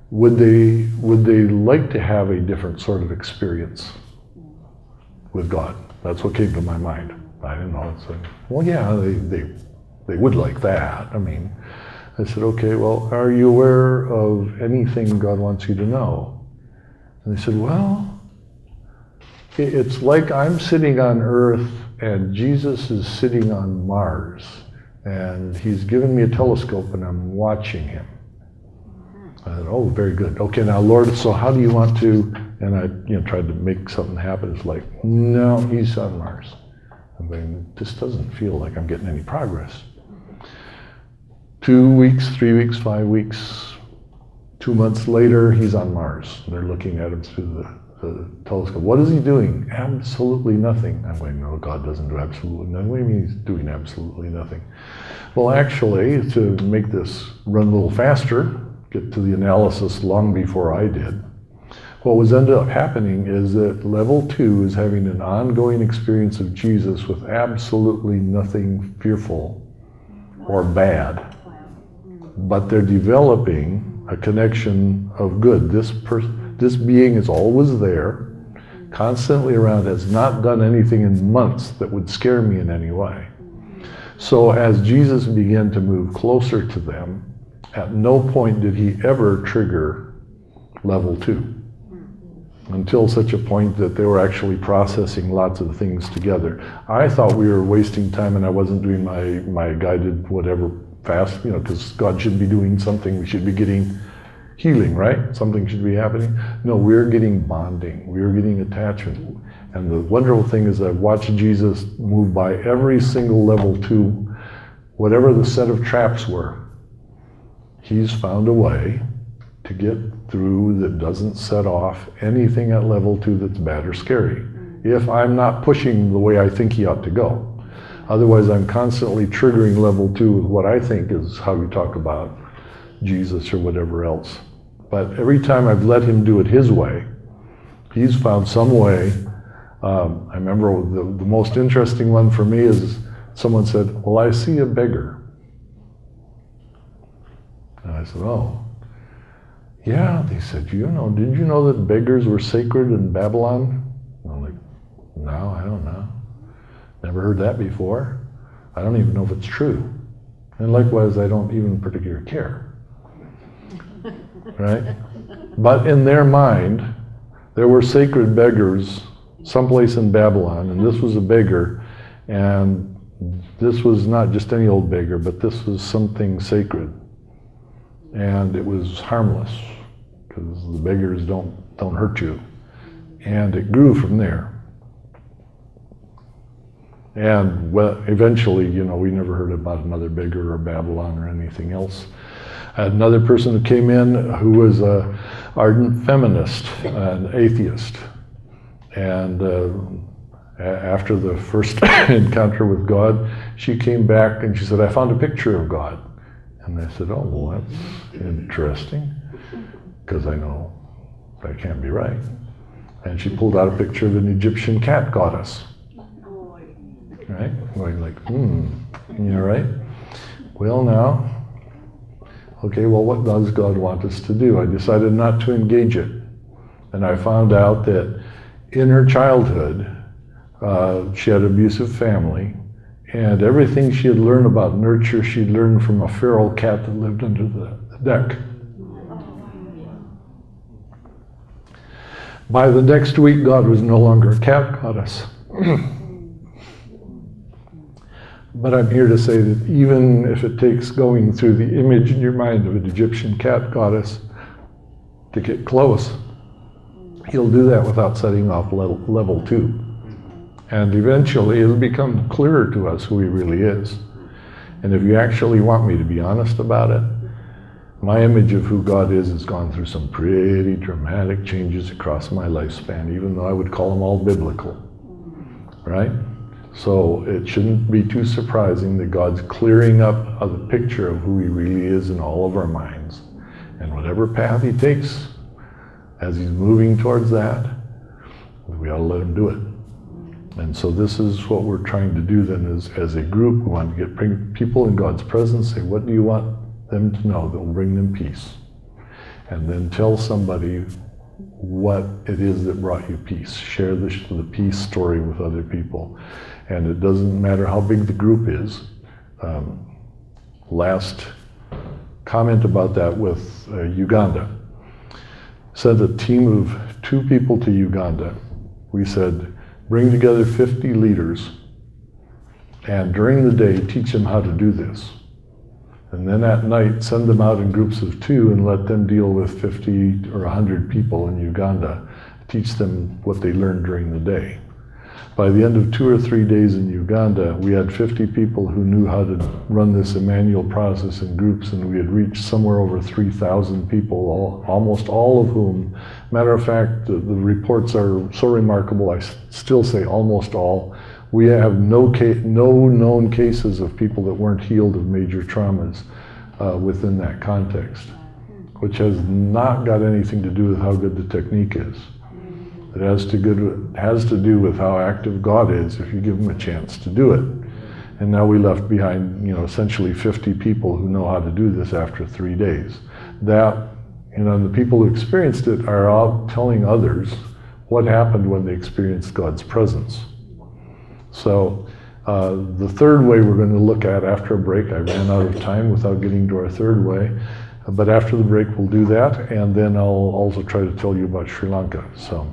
would they like to have a different sort of experience with God? That's what came to my mind. I didn't know. It's like, well, yeah, they would like that. I mean, I said, okay, well, are you aware of anything God wants you to know? And they said, well, it's like I'm sitting on Earth and Jesus is sitting on Mars, and he's given me a telescope and I'm watching him. I said, oh, very good. Okay, now Lord, so how do you want to, and I tried to make something happen. It's like, no, he's on Mars. I mean, this doesn't feel like I'm getting any progress. 2 weeks, 3 weeks, 5 weeks, 2 months later, he's on Mars. They're looking at him through the telescope. What is he doing? Absolutely nothing. I'm going, no, God doesn't do absolutely nothing. What do you mean he's doing absolutely nothing? Well, actually, to make this run a little faster, get to the analysis long before I did, what was ended up happening is that level 2 is having an ongoing experience of Jesus with absolutely nothing fearful or bad. But they're developing a connection of good. This being is always there, constantly around, has not done anything in months that would scare me in any way. So as Jesus began to move closer to them, at no point did he ever trigger level 2. Until such a point that they were actually processing lots of things together. I thought we were wasting time and I wasn't doing my guided whatever fast, because God should be doing something. We should be getting healing, right? Something should be happening. No, we're getting bonding. We're getting attachment. And the wonderful thing is I've watched Jesus move by every single level 2, whatever the set of traps were. He's found a way to get through that doesn't set off anything at level 2 that's bad or scary. If I'm not pushing the way I think he ought to go. Otherwise, I'm constantly triggering level 2 with what I think is how you talk about Jesus or whatever else. But every time I've let him do it his way, he's found some way. I remember the most interesting one for me is someone said, well, I see a beggar. And I said, oh. Yeah, they said, did you know that beggars were sacred in Babylon? And I'm like, no, I don't know. Never heard that before. I don't even know if it's true. And likewise, I don't even particularly care. Right? But in their mind, there were sacred beggars someplace in Babylon, and this was a beggar, and this was not just any old beggar, but this was something sacred. And it was harmless, because the beggars don't hurt you. And it grew from there. And well, eventually, we never heard about another beggar or Babylon or anything else. I had another person who came in who was an ardent feminist, an atheist. And after the first encounter with God, she came back and she said, I found a picture of God. And I said, oh, well, that's interesting, because I know that can't be right. And she pulled out a picture of an Egyptian cat goddess. Right? Going like, right? Well, now, okay, well, what does God want us to do? I decided not to engage it. And I found out that in her childhood, she had an abusive family, and everything she had learned about nurture, she'd learned from a feral cat that lived under the deck. By the next week, God was no longer a cat goddess. But I'm here to say that even if it takes going through the image in your mind of an Egyptian cat goddess to get close, he'll do that without setting off level 2. And eventually it'll become clearer to us who he really is. And if you actually want me to be honest about it, my image of who God is has gone through some pretty dramatic changes across my lifespan, even though I would call them all biblical, right? So it shouldn't be too surprising that God's clearing up the picture of who he really is in all of our minds. And whatever path he takes, as he's moving towards that, we ought to let him do it. And so this is what we're trying to do then as a group. We want to bring people in God's presence, say, what do you want them to know that will bring them peace? And then tell somebody what it is that brought you peace. Share the peace story with other people. And it doesn't matter how big the group is. Last comment about that with Uganda. Sent a team of 2 people to Uganda. We said, bring together 50 leaders, and during the day, teach them how to do this. And then at night, send them out in groups of 2 and let them deal with 50 or 100 people in Uganda. Teach them what they learned during the day. By the end of 2 or 3 days in Uganda, we had 50 people who knew how to run this Emmanuel process in groups, and we had reached somewhere over 3,000 people, almost all of whom, matter of fact, the reports are so remarkable, I still say almost all. We have no known cases of people that weren't healed of major traumas within that context, which has not got anything to do with how good the technique is. It has to do with how active God is if you give him a chance to do it. And now we left behind, essentially 50 people who know how to do this after 3 days. That, the people who experienced it are all telling others what happened when they experienced God's presence. So the third way we're going to look at after a break, I ran out of time without getting to our third way, but after the break we'll do that, and then I'll also try to tell you about Sri Lanka. So.